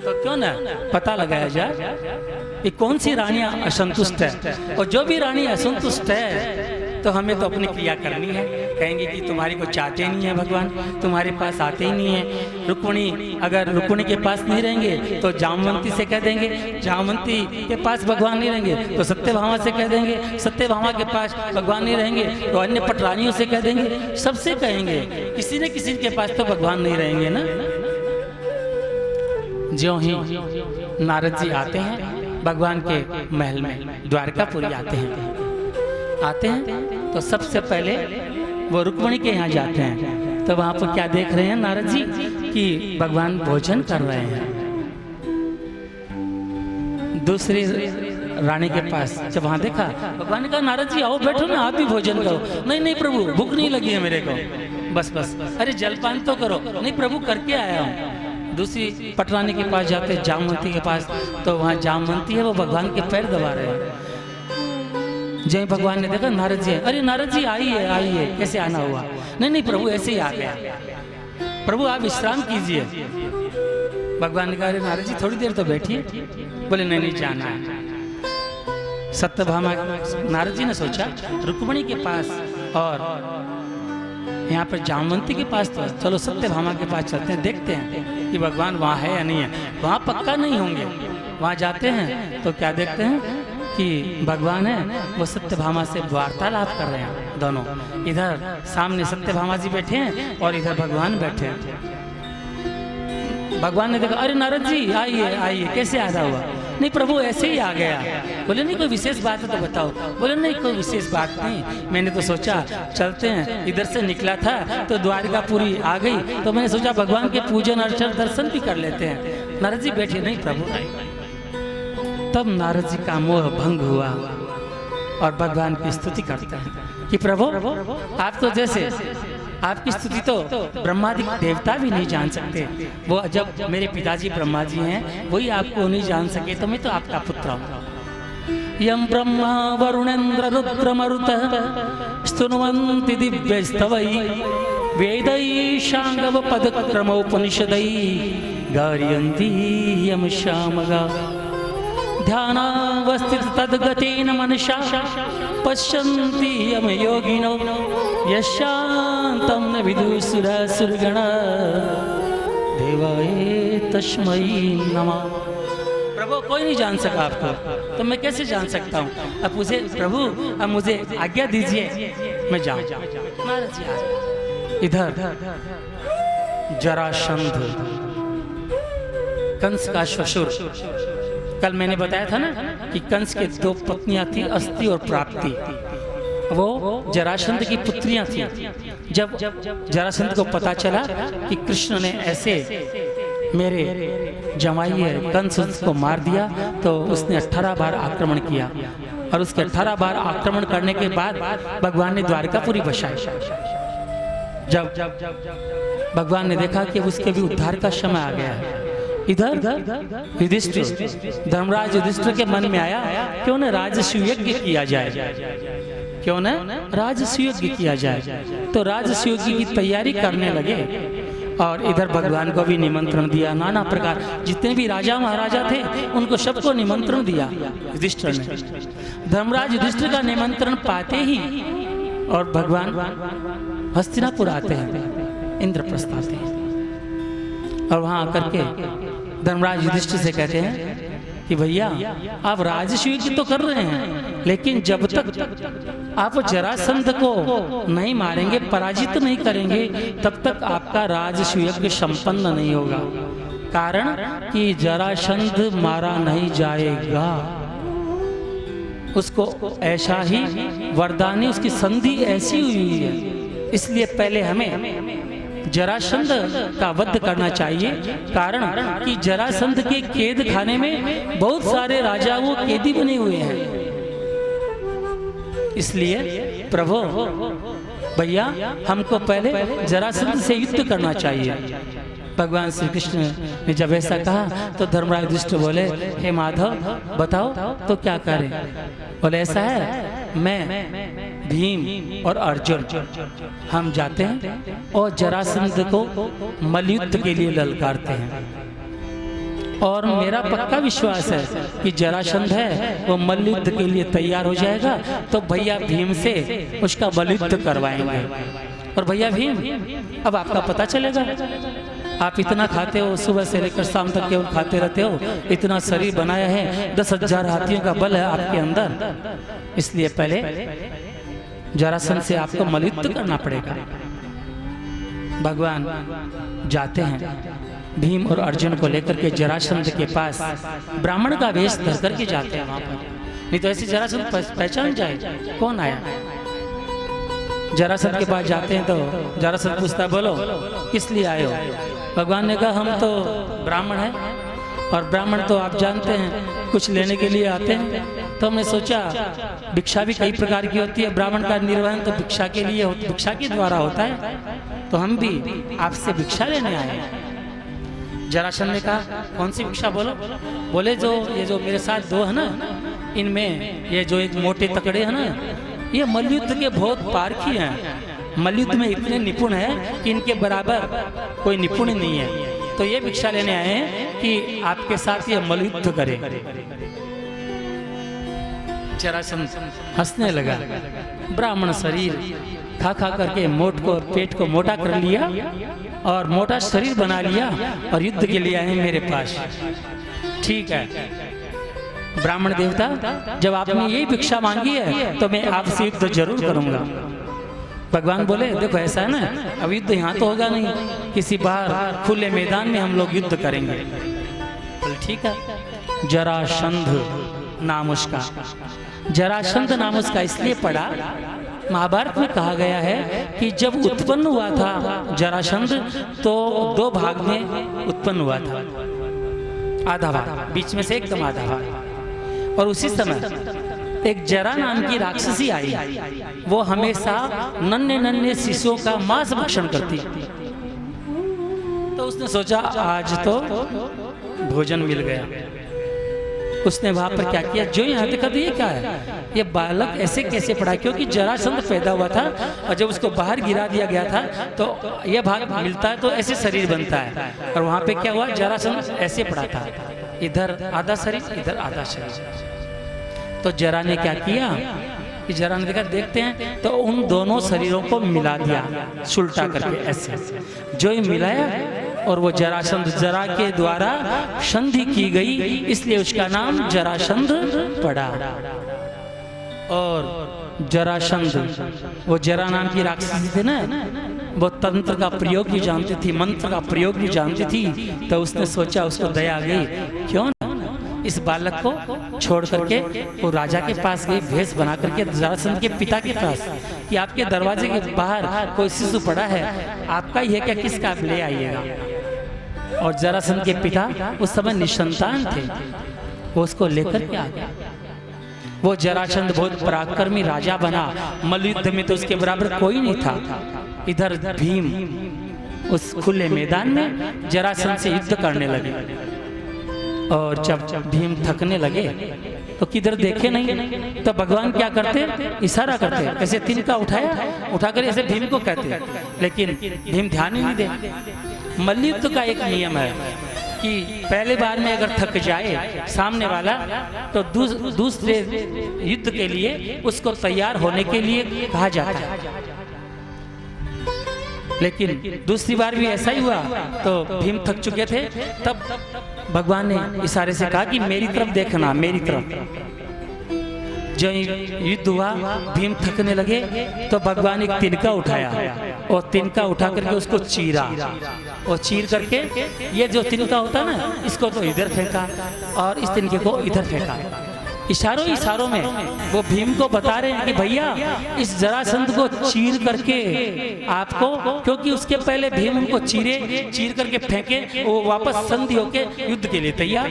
तो क्यों ना पता लगाया जाए कि कौन सी रानियां असंतुष्ट है। और जो भी रानी असंतुष्ट है तो हमें तो अपनी क्रिया करनी है। कहेंगे कि तुम्हारी को चाहते नहीं है भगवान, तुम्हारे पास आते ही नहीं है। रुक्मिणी अगर रुक्मिणी के पास नहीं रहेंगे तो जामवंती से कह देंगे, जामवंती के पास भगवान नहीं रहेंगे तो सत्यभामा से कह देंगे, सत्यभामा के पास भगवान नहीं रहेंगे तो अन्य पटरानियों से कह देंगे, सबसे कहेंगे, किसी न किसी के पास तो भगवान नहीं रहेंगे ना। ज्यों ही नारद जी आते हैं भगवान के महल में, द्वारकापुरी आते हैं तो सबसे पहले वो रुक्मिणी के यहाँ जाते हैं। तो वहां पर क्या देख रहे हैं नारद जी कि भगवान भोजन कर रहे हैं। दूसरी रानी के पास जब वहां देखा, भगवान ने कहा नारद जी आओ बैठो ना, आप भी भोजन करो। नहीं नहीं प्रभु भूख नहीं लगी है मेरे को, बस बस। अरे जलपान तो करो। नहीं प्रभु करके आया हूँ। दूसरी पटरानी के पास जाते जामवंती के पास, तो वहाँ जामवंती है, वो भगवान के पैर दबा रहे हैं। जय भगवान ने देखा नारद जी, अरे नारद जी आइए आइए, कैसे आना हुआ? नहीं नहीं प्रभु ऐसे ही आ गया, प्रभु आप विश्राम कीजिए। भगवान ने कहा अरे नारद जी थोड़ी देर तो बैठिए। बोले नहीं नहीं जाना है। सत्यभामा, नारद जी ने सोचा रुक्मिणी के पास और यहाँ पर जामवंती के पास, तो चलो सत्यभामा के पास चलते हैं, देखते हैं कि भगवान वहाँ है या नहीं है। वहाँ पक्का नहीं होंगे, वहाँ जाते हैं तो क्या देखते हैं कि भगवान है वो सत्यभामा से वार्तालाप कर रहे हैं दोनों। इधर सामने सत्यभामा जी बैठे हैं और इधर भगवान बैठे हैं। भगवान ने देखा, अरे नारद जी आइए आइए, कैसे आधा हुआ? नहीं प्रभु ऐसे ही आ गया। बोले नहीं कोई विशेष बात है तो बताओ। बोले नहीं कोई विशेष बात नहीं, मैंने तो सोचा चलते हैं, इधर से निकला था तो द्वारकापुरी आ गई, तो मैंने सोचा भगवान के पूजन अर्चन दर्शन भी कर लेते हैं। नारद जी बैठे, नहीं प्रभु। तब नारद जी का मोह भंग हुआ और भगवान की स्तुति करते हैं कि प्रभु आप तो जैसे, आपकी स्तुति तो ब्रह्मादि देवता भी नहीं जान सकते। वो जब मेरे पिताजी ब्रह्मा जी हैं वही आपको नहीं जान सके, तो मैं तो आपका पुत्र हूँ। यम ब्रह्मा वरुणेन्द्र रुद्र मरुतः स्तुन्वन्ति दिव्यस्तवै वेदै शांगव पदक्रमोपनिषदै गार्यन्ति यम शामगा ध्यानावस्थित तद्गतेन मनसा पश्यन्ति यम योगिनो यशान्तं न विदुसुरासुरगणा देवाय तस्मै नमः। प्रभु कोई नहीं जान सका आपको, तो मैं कैसे जान सकता हूँ? अब मुझे प्रभु, अब मुझे आज्ञा दीजिए, मैं जाऊँ। नारद जी आए। इधर जरासंध कंस का ससुर, कल मैंने बताया था ना कि कंस के दो पत्नियां थी, अस्ति और प्राप्ति। वो जरासंध की पुत्रियां थी। जब जरासंध को पता चला कि कृष्ण ने ऐसे मेरे जमाई है कंस को मार दिया, तो उसने 18 बार आक्रमण किया और उसके 18 बार आक्रमण करने के बाद भगवान ने द्वारकापुरी बसाई। जब भगवान ने देखा कि उसके भी उद्धार का समय आ गया है, इधर युधिष्ठिर, धर्मराज युधिष्ठिर के मन में आया क्यों न राजसूय यज्ञ किया जाए, क्यों न राजसूय यज्ञ किया जाए। तो राजसूय यज्ञ की तैयारी करने लगे और इधर भगवान को भी निमंत्रण दिया। नाना प्रकार जितने भी राजा महाराजा थे उनको सबको निमंत्रण दिया युधिष्ठिर ने। धर्मराज युधिष्ठिर का निमंत्रण पाते ही और भगवान हस्तिनापुर आते हैं, इंद्रप्रस्थ आते हैं और वहां आकर के धर्मराज युधिष्ठिर से कहते हैं कि भैया आप राजसूय यज्ञ तो कर रहे हैं, लेकिन जब तक आप जरासंध को नहीं मारेंगे, पराजित नहीं करेंगे, तब तक आपका राजसूय यज्ञ संपन्न नहीं होगा। कारण कि जरासंध मारा नहीं जाएगा, उसको ऐसा ही वरदानी, उसकी संधि ऐसी हुई है, इसलिए पहले हमें जरासंध का वध करना चाहिए। कारण कि जरासंध के कैद खाने में बहुत सारे राजा वो कैदी बने हुए हैं, इसलिए प्रभु भैया हमको पहले जरासंध से युद्ध करना चाहिए। भगवान श्री कृष्ण ने जब ऐसा कहा तो धर्मराज युधिष्ठिर बोले, हे माधव बताओ तो क्या करें? बोले ऐसा है, मैं भीम और अर्जुन हम जाते हैं और जरासंध को मल्लयुद्ध के लिए ललकारते हैं, और मेरा पक्का विश्वास है कि जरासंध है वो मल्लयुद्ध के लिए तैयार हो जाएगा, तो भैया भीम से उसका मल्लयुद्ध करवाएंगे। और भैया भीम अब आपका पता चलेगा, आप इतना खाते हो, सुबह से लेकर शाम तक केवल खाते रहते हो, इतना शरीर बनाया है, 10,000 हाथियों का बल है आपके अंदर, इसलिए पहले जरासंध से आपको मल्लयुद्ध करना पड़ेगा। भगवान जाते हैं भीम और अर्जुन को लेकर के जरासंध के पास, ब्राह्मण का वेश धर करके जाते हैं वहां पर, नहीं तो ऐसे जरासंध पहचान जाए कौन आया। जरासंध के पास जाते हैं तो जरासंध पूछता, बोलो किस लिए आए हो? भगवान ने कहा हम तो ब्राह्मण हैं, और ब्राह्मण तो आप जानते हैं कुछ लेने के लिए आते हैं, तो हमने सोचा भिक्षा भी कई प्रकार की होती है, ब्राह्मण का निर्वहन तो भिक्षा के लिए भिक्षा के द्वारा होता है, तो हम भी आपसे भिक्षा लेने आए हैं। जरासंध ने कहा कौन सी भिक्षा बोलो? बोले ये जो मेरे साथ दो है ना, इनमें ये जो एक मोटे तकड़े हैं ना, ये मल्लयुद्ध के बहुत पारखी हैं, मल्लयुद्ध में इतने निपुण हैं कि इनके बराबर कोई निपुण नहीं है, तो ये भिक्षा लेने आए हैं कि आपके साथ ये मल्लयुद्ध करें। जरासंध हंसने लगा। ब्राह्मण शरीर खा खा करके पेट को मोटा कर लिया और मोटा शरीर बना लिया और युद्ध के लिए आए मेरे पास। ठीक है ब्राह्मण देवता, जब आपने यही भिक्षा मांगी है तो मैं आपसे युद्ध जरूर करूंगा। भगवान बोले देखो ऐसा है ना, अब युद्ध यहाँ तो होगा नहीं, किसी बाहर खुले मैदान में हम लोग युद्ध करेंगे। बोले ठीक है। जरासंध नाम उसका, जरासंध नाम उसका इसलिए पड़ा, महाभारत में कहा गया है कि जब उत्पन्न हुआ था जरासंध तो 2 भाग में उत्पन्न हुआ था, आधा भाग बीच में से एकदम आधा भाग। और उसी समय एक जरा नाम की राक्षसी आई, वो हमेशा नन्हे नन्हे शिशुओं का मांस भक्षण करती। तो उसने सोचा आज तो भोजन मिल गया। उसने वहां पर क्या किया, जो यहाँ देखा तो ये क्या है, ये बालक ऐसे कैसे पड़ा, क्योंकि जरासंध पैदा हुआ था और जब उसको बाहर गिरा दिया गया था तो यह भाग मिलता है तो ऐसे शरीर बनता है। और वहां पे क्या हुआ, जरासंध ऐसे पड़ा था, इधर आधा शरीर इधर आधा शरीर। तो जरा ने क्या किया कि जरा ने देखा देखते हैं तो उन दोनों शरीरों को मिला दिया सुलटा करके ऐसे, जो ही मिलाया और वो जरासंध, जरा के द्वारा संधि की गई इसलिए उसका नाम जरासंध पड़ा। और जरासंध वो जरा नाम की राक्षसी थी ना, वो तंत्र का प्रयोग भी जानती थी, मंत्र का प्रयोग भी जानती थी। तो उसने सोचा, उसको दया आ गई, क्यों इस बालक को छोड़ करके वो राजा के पास गई, भेष बना करके जरासंध के पिता के पास कि आपके दरवाजे के बाहर कोई शिशु पड़ा है, आपका ही है क्या, किसका, आप ले आइएगा। और जरासंध के पिता उस समय निसंतान थे, वो उसको लेकर के आ गया। वो जरासंध बहुत पराक्रमी राजा बना, मल्लयुद्ध में तो उसके बराबर कोई नहीं था। इधर भीम उस खुले मैदान में जरासंध से युद्ध करने लगे। और जब भीम थकने लगे तो किधर देखे नहीं, तो भगवान क्या करते, इशारा करते, ऐसे तिनका उठाकर ऐसे भीम को कहते, लेकिन भीम ध्यान ही नहीं दे। मल्लयुद्ध का एक नियम है कि पहले बार में अगर थक जाए सामने वाला तो दूसरे युद्ध के लिए उसको तैयार होने के लिए कहा जाता है। लेकिन दूसरी बार भी ऐसा ही हुआ, तो भीम थक चुके थे, तब भगवान ने इशारे से कहा कि मेरी तरफ देखना, मेरी तरफ। जो युद्ध हुआ, भीम थकने लगे तो भगवान ने एक तिनका उठाया और तिनका उठा करके उसको चीरा, और चीर करके ये जो तिनका होता है ना, इसको तो इधर फेंका और इस तिनके को इधर फेंका। इशारों में वो भीम को बता रहे हैं कि भैया इस जरासंध को चीर करके आपको, क्योंकि उसके पहले भीम उनको चीर करके फेंके, वो वापस संधि होके युद्ध के लिए तैयार।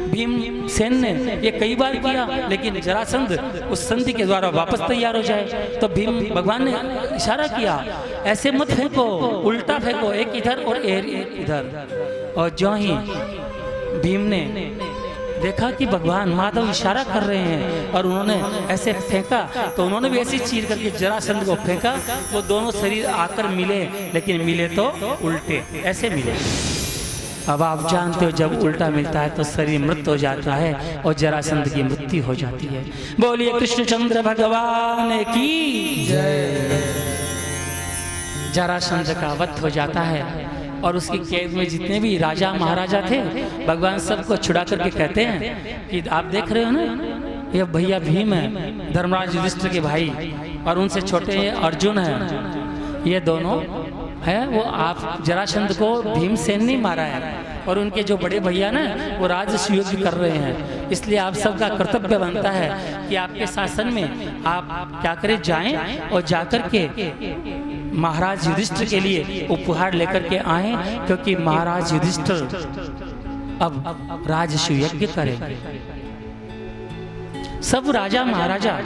भीम सेन ने ये कई बार किया, लेकिन जरासंध उस संधि के द्वारा वापस तैयार हो जाए। तो भीम, भगवान ने इशारा किया, ऐसे मत फेंको, उल्टा फेंको, एक इधर और एक इधर। और जो ही भीम ने देखा कि भगवान माधव इशारा कर रहे हैं और उन्होंने ऐसे फेंका, तो उन्होंने भी ऐसे चीर करके जरासंध को फेंका। वो दोनों शरीर आकर मिले, लेकिन मिले तो उल्टे, ऐसे मिले। अब आप जानते हो जब उल्टा मिलता है तो शरीर मृत हो जाता है और जरासंध की मृत्यु हो जाती है। बोलिए कृष्णचंद्र भगवान की जय। जरासंध का वध हो जाता है और उसकी कैद में जितने भी राजा महाराजा थे, भगवान सबको छुड़ा करके कहते हैं कि आप देख रहे हो ना, ये भैया भीम है, धर्मराज युधिष्ठिर के भाई, और उनसे छोटे ये अर्जुन है, ये दोनों है वो आप जरासंध को भीमसेन ने मारा है, और उनके जो बड़े भैया ना वो राजसूय युद्ध कर रहे हैं। इसलिए आप सबका कर्तव्य बनता है कि आपके शासन में आप क्या करें, जाएं और जाकर के महाराज युधिष्ठिर के लिए उपहार लेकर के आए, क्योंकि महाराज युधिष्ठिर अब राजसूय यज्ञ करेंगे। सब राजा महाराजा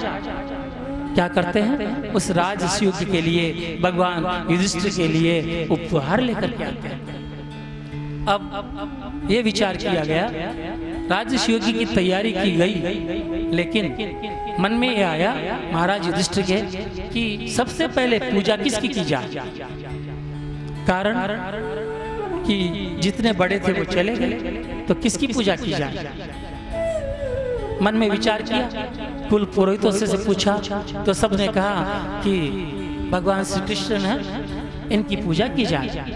क्या करते हैं, उस राजसूय यज्ञ के लिए भगवान युधिष्ठिर के लिए उपहार लेकर के आते हैं। अब ये विचार किया गया, राजसूय यज्ञ की तैयारी की गई, लेकिन मन में ये आया महाराज युधिष्ठिर के कि सबसे पहले पूजा किसकी की जाए। कारण कि जितने बड़े थे वो चले गए, तो किसकी पूजा की जाए। मन में विचार किया, कुल पुरोहितों से पूछा तो सबने कहा कि भगवान श्री कृष्ण है, इनकी पूजा की जाए।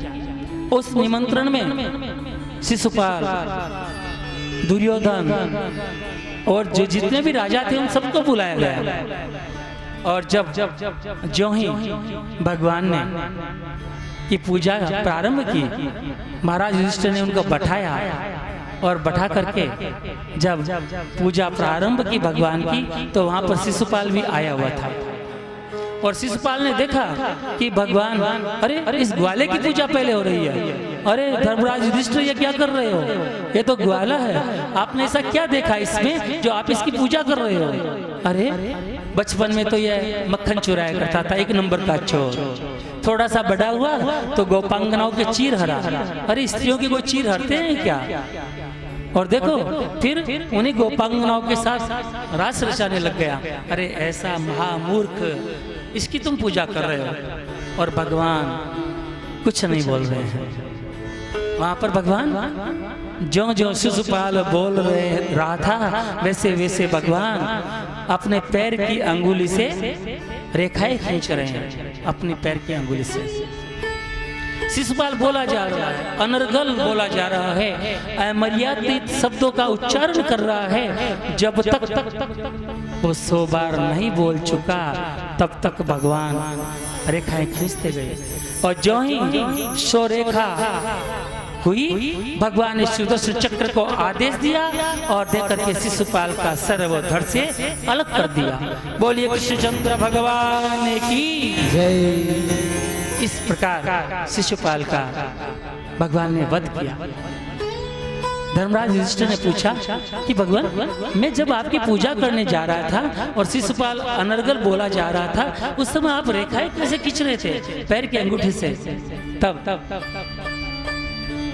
उस निमंत्रण में शिशुपाल, दुर्योधन और जो जितने भी राजा थे उन सबको बुलाया गया। और जब जो ही भगवान ने की पूजा प्रारंभ की, महाराज युधिष्ठिर ने उनको बैठाया और बैठा करके जब पूजा प्रारंभ की भगवान की, तो वहां पर शिशुपाल भी आया हुआ था। और शिशुपाल ने देखा कि भगवान, अरे इस ग्वाले की पूजा पहले हो रही है, अरे धर्मराज युधिष्ठिर ये क्या कर रहे हो, ये तो ग्वाला है, आपने ऐसा क्या देखा इसमें जो आप इसकी पूजा कर रहे हो। अरे बचपन में तो ये मक्खन चुराया करता था, एक नंबर का चोर। थोड़ा सा बड़ा हुआ तो गोपांगनाओं के चीर हरा। अरे स्त्रियों के कोई चीर हरते हैं क्या। और देखो फिर उन्हीं गोपांगनाओं के साथ रास रचाने लग गया। अरे ऐसा महामूर्ख, इसकी तुम पूजा कर रहे हो। और भगवान कुछ नहीं बोल रहे हैं। वहां पर भगवान जो जो शिशुपाल बोल रहा था, वैसे वैसे भगवान अपने पैर की अंगुली से रेखाएं खींच रहे हैं, अपनी पैर की अंगुली से। शिशुपाल बोला जा रहा है, अनर्गल बोला जा रहा है, अमर्यादित शब्दों का उच्चारण कर रहा है। जब तक वो 100 बार नहीं बोल चुका, तब तक भगवान रेखाएं खींचते गए। और जो ही 100 रेखा हुई, भगवान ने सुदर्शन चक्र को आदेश दिया और देकर के शिशुपाल का सर वो धड़ से अलग कर दिया। बोलिए कृष्णचंद्र भगवान की जय। इस प्रकार शिशुपाल का भगवान ने वध किया। धर्मराज युधिष्ठिर ने पूछा कि भगवान, मैं जब आपकी पूजा करने जा रहा था और शिशुपाल अनर्गल बोला जा रहा था, उस समय आप रेखाएं कैसे खींच रहे थे पैर के अंगूठे से। तब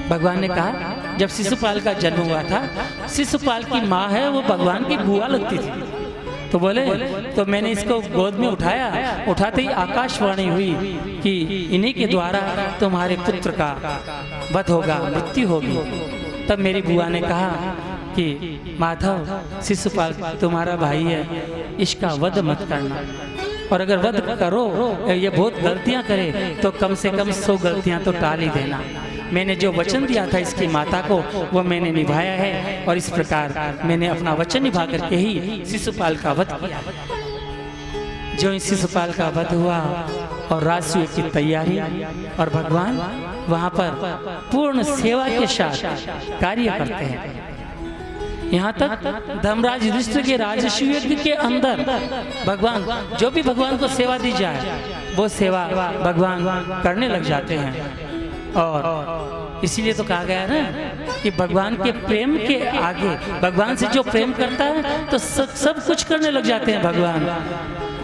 भगवान ने कहा, जब शिशुपाल का जन्म हुआ था, शिशुपाल की माँ है वो भगवान की बुआ लगती थी। तो बोले, तो मैंने इसको गोद में उठाया, उठाते ही आकाशवाणी हुई कि इन्हीं के द्वारा तुम्हारे पुत्र का वध होगा, मृत्यु होगी। तब मेरी बुआ ने कहा कि माधव, शिशुपाल तुम्हारा भाई है, इसका वध मत करना, और अगर वध करो, ये बहुत गलतियां करे, तो कम से कम 100 गलतियां तो टाल ही देना। मैंने जो वचन दिया था इसकी माता को, वो मैंने निभाया है, और इस प्रकार मैंने अपना वचन निभा करके ही शिशुपाल का वध किया। जो इस शिशुपाल का वध हुआ और राजसूय की तैयारी, और भगवान वहां पर पूर्ण सेवा के साथ कार्य करते हैं। यहाँ तक धर्मराज युधिष्ठिर के राजसूय यज्ञ के अंदर भगवान, जो भी भगवान को सेवा दी जाए, वो सेवा भगवान करने लग जाते हैं। और इसीलिए तो कहा गया ना कि भगवान के प्रेम के आगे, भगवान से जो प्रेम करता है तो सब कुछ करने लग जाते हैं। भगवान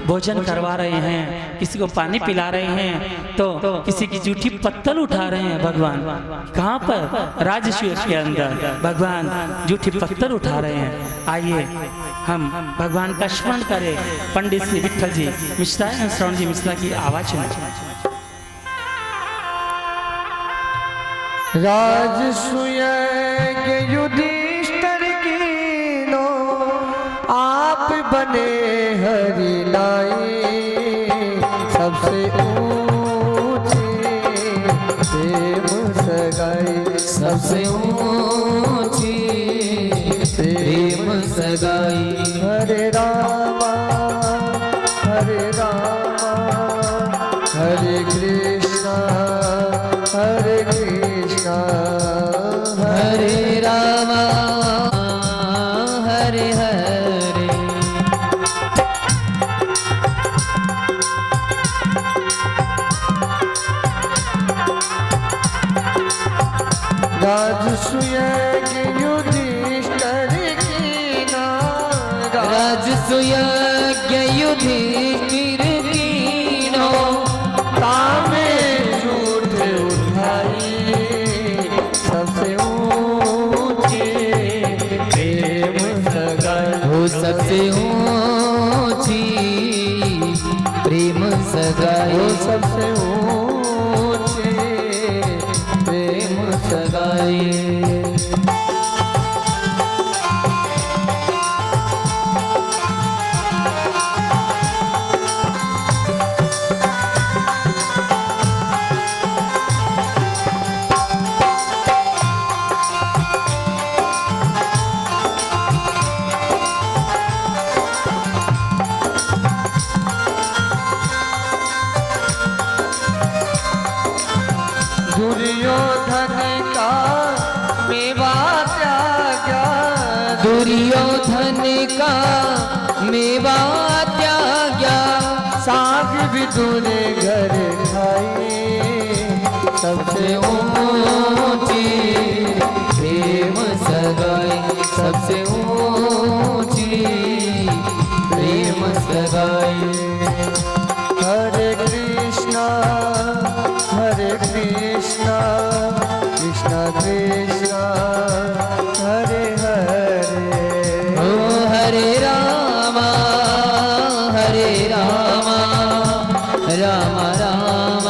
भोजन करवा रहे हैं, किसी को पानी पिला रहे हैं, तो किसी की जूठी पत्तल उठा रहे हैं। भगवान कहाँ पर, राजसूय के अंदर भगवान जूठी पत्तल उठा रहे हैं। आइए हम भगवान का स्मरण करें। पंडित श्री विठल जी मिश्रा, श्रवण जी मिश्रा की आवाज में। राजसूय युधिष्ठिर कीनो, आप बने हरि लाई, सबसे ऊंचे प्रेम सगाई, सबसे ऊंची प्रेम सगाई। हरे रामा हरे रामा, हरे कृष्णा हरे कृष्णा, हरे रामा हरे हरे। राजसूय युधिष्ठिर कीना, राजसूय युधिष्ठिर कीनो, तामे झूठ उठाई, सबसे ऊंचे प्रेम सगाई, हो सबसे ऊंची प्रेम सगाई, वो सबसे ऊंचे प्रेम सगाई। दुर्योधन का मेवा त्याग्या, साग विदुर घर खाए, सबसे ऊंची प्रेम सगाई, सबसे ऊंची प्रेम सगाई। हरे कृष्णा कृष्णा कृष्णा हरे हरे, ओ हरे रामा राम राम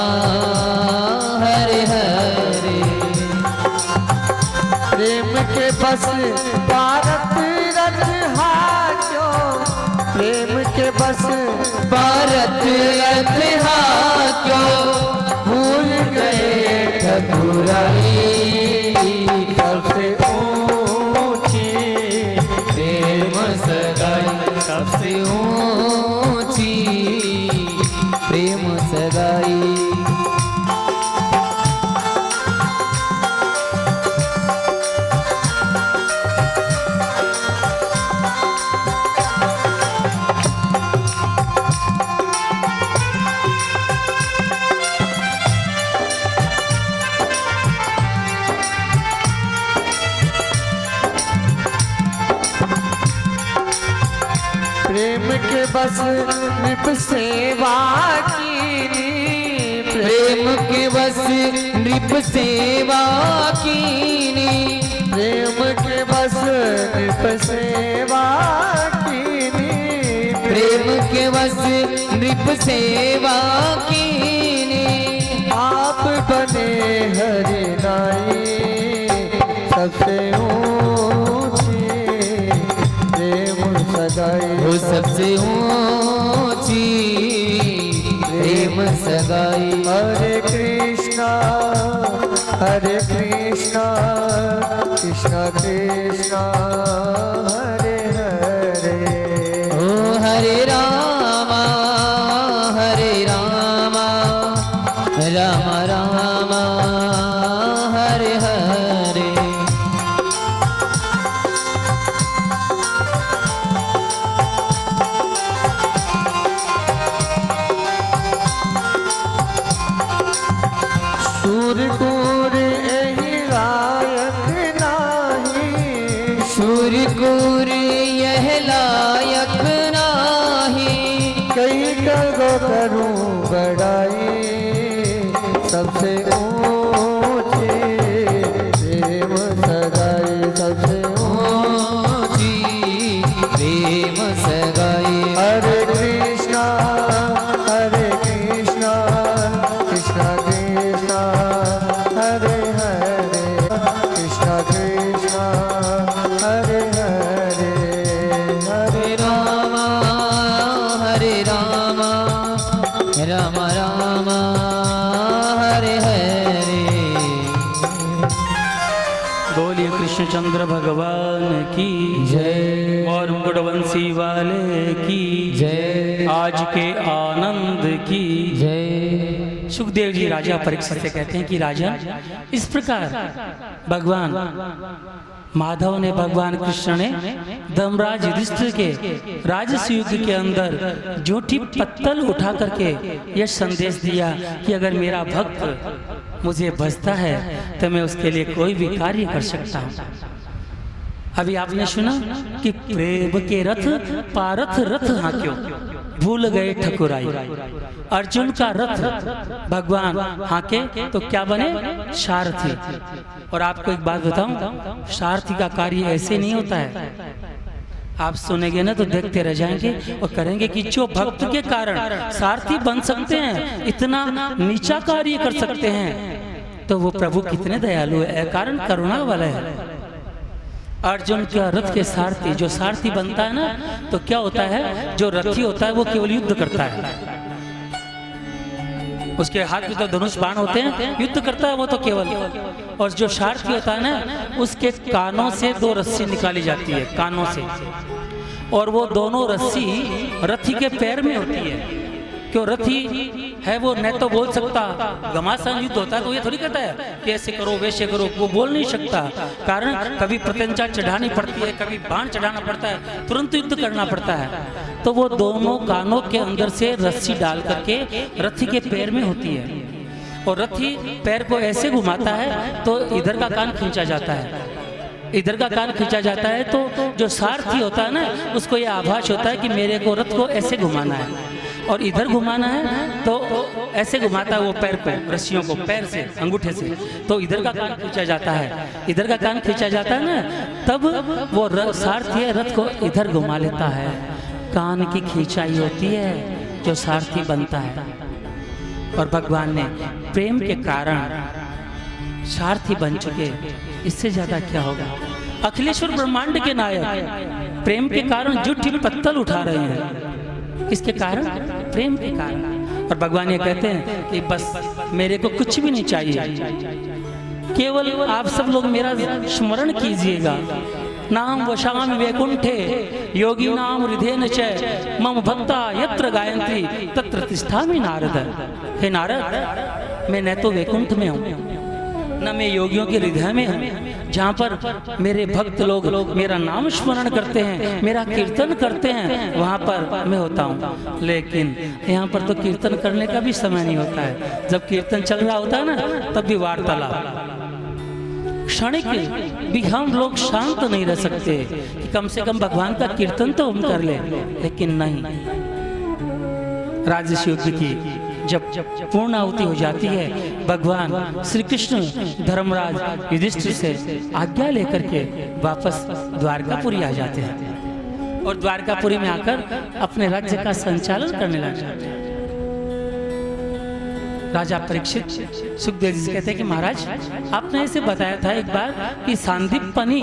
हरे हरे। प्रेम के बस भारत रथ हाथों, प्रेम के बस भारत रथ हाथों, भूल गए ठकुराई, सबसे ऊंची प्रेम सगाई, सबसे ऊंची प्रेम सगाई। प्रेम के बस निप सेवा कीनी, प्रेम के बस नृप सेवा कीनी, प्रेम के बस निप सेवा कीनी, प्रेम के बस नृप सेवा कीनी। आप बने हरि नाई, सबसे ऊंची प्रेम सगाई, वो सबसे ऊंची प्रेम सगाई। हरे कृष्णा कृष्णा कृष्णा हरे हरे, ओ हरे रामा राम राम हरे हरे। सूरकुर एहि लायक नाही, सूरकुर यह लायक नाही, कहीं करो करूं बड़ाई, सबसे ऊंची प्रेम सगाई, सबसे ऊंची प्रेम सगाई। हरे कृष्णा कृष्णा कृष्णा हरे हरे, कृष्णा हरे हरे, हरे राम राम हरे हरे। बोलिए कृष्णचंद्र भगवान की जय, और मुकुटवंशी वाले की जय, आज के आनंद की जय। सुखदेव जी राजा परीक्षित से कहते हैं कि राजा, इस प्रकार भगवान माधव ने, भगवान कृष्ण ने धर्मराज युधिष्ठिर के राजस युद्ध के अंदर जूठी पत्तल उठा करके यह संदेश दिया कि अगर मेरा भक्त मुझे भजता है तो मैं उसके लिए कोई भी कार्य कर सकता हूँ। अभी आपने सुना कि प्रेम के रथ पारथ रथ हांक्यो, भूल गए ठकुराई। अर्जुन का रथ भगवान हाके तो क्या बने? सारथी। और आपको एक बात बताऊं, सारथी का कार्य ऐसे नहीं होता है। आप सुनेंगे ना तो देखते रह जाएंगे और करेंगे कि जो भक्त के कारण सारथी बन सकते हैं, इतना नीचा कार्य कर सकते हैं, तो वो प्रभु कितने दयालु है, कारण करुणा वाला है। अर्जुन का रथ के सारथी, जो सारथी बनता है ना, तो क्या होता है, जो रथी होता है वो केवल युद्ध करता है, उसके हाथ में तो धनुष बाण होते हैं, युद्ध करता है वो तो केवल। और जो सारथी होता है ना, उसके कानों से 2 रस्सी निकाली जाती है, कानों से, और वो दोनों रस्सी रथी के पैर में होती है। क्यों रथी है वो न तो बोल सकता, घमासान युद्ध होता है तो ये थोड़ी कहता है कि ऐसे करो वैसे करो, वो बोल नहीं सकता। कारण कभी प्रत्यंचा चढ़ानी पड़ती है, कभी बाण चढ़ाना पड़ता है, तुरंत युद्ध करना पड़ता है। तो वो दोनों कानों के अंदर से रस्सी डाल करके रथी के पैर में होती है, और रथी पैर को ऐसे घुमाता है तो इधर का कान खींचा जाता है, इधर का कान खींचा जाता है। तो जो सारथी होता है ना, उसको ये आभास होता है कि मेरे को रथ को ऐसे घुमाना है और इधर घुमाना है, तो ऐसे घुमाता है वो पैर को, रस्सियों को पैर से, अंगूठे से, तो इधर का कान खींचा जाता है, इधर का कान खींचा जाता है ना, तब वो सारथी है रथ को इधर घुमा लेता है। कान की खींचाई होती है जो सारथी बनता है। और भगवान ने प्रेम के कारण सारथी बन चुके, इससे ज्यादा क्या होगा। अखिलेश्वर ब्रह्मांड के नायक प्रेम के कारण जूठी पत्तल उठा रहे हैं। किसके कारण? प्रेम के कारण। और भगवान ये कहते हैं कि बस मेरे को कुछ भी नहीं चाहिए, केवल आप सब लोग मेरा स्मरण कीजिएगा। नाम वशामि वैकुंठे योगी नाम हृदयेन च मम भक्ता यत्र गायन्ति तत्र तिष्ठामि नारद। हे नारद, मैं न तो वैकुंठ में हूँ, न मैं योगियों के हृदय में हूँ, जहाँ पर मेरे भक्त लोग मेरा नाम स्मरण करते हैं, मेरा कीर्तन करते हैं, वहाँ पर मैं होता हूँ। लेकिन यहाँ पर तो कीर्तन करने का भी समय नहीं होता है। जब कीर्तन चल रहा होता है ना, तब भी वार्तालाप, क्षणिक भी हम लोग शांत नहीं रह सकते कि कम से कम भगवान का कीर्तन तो हम कर ले। लेकिन नहीं, राजसी युद्ध की जब पूर्ण आहुति हो जाती है, भगवान श्री कृष्ण धर्मराज युधिष्ठिर से आज्ञा लेकर के वापस द्वारकापुरी आ जाते हैं और द्वारकापुरी में आकर अपने राज्य का संचालन करने लग जाते हैं। राजा परीक्षित सुखदेव जी कहते हैं कि महाराज, आपने ऐसे बताया था एक बार कि सांदीपनी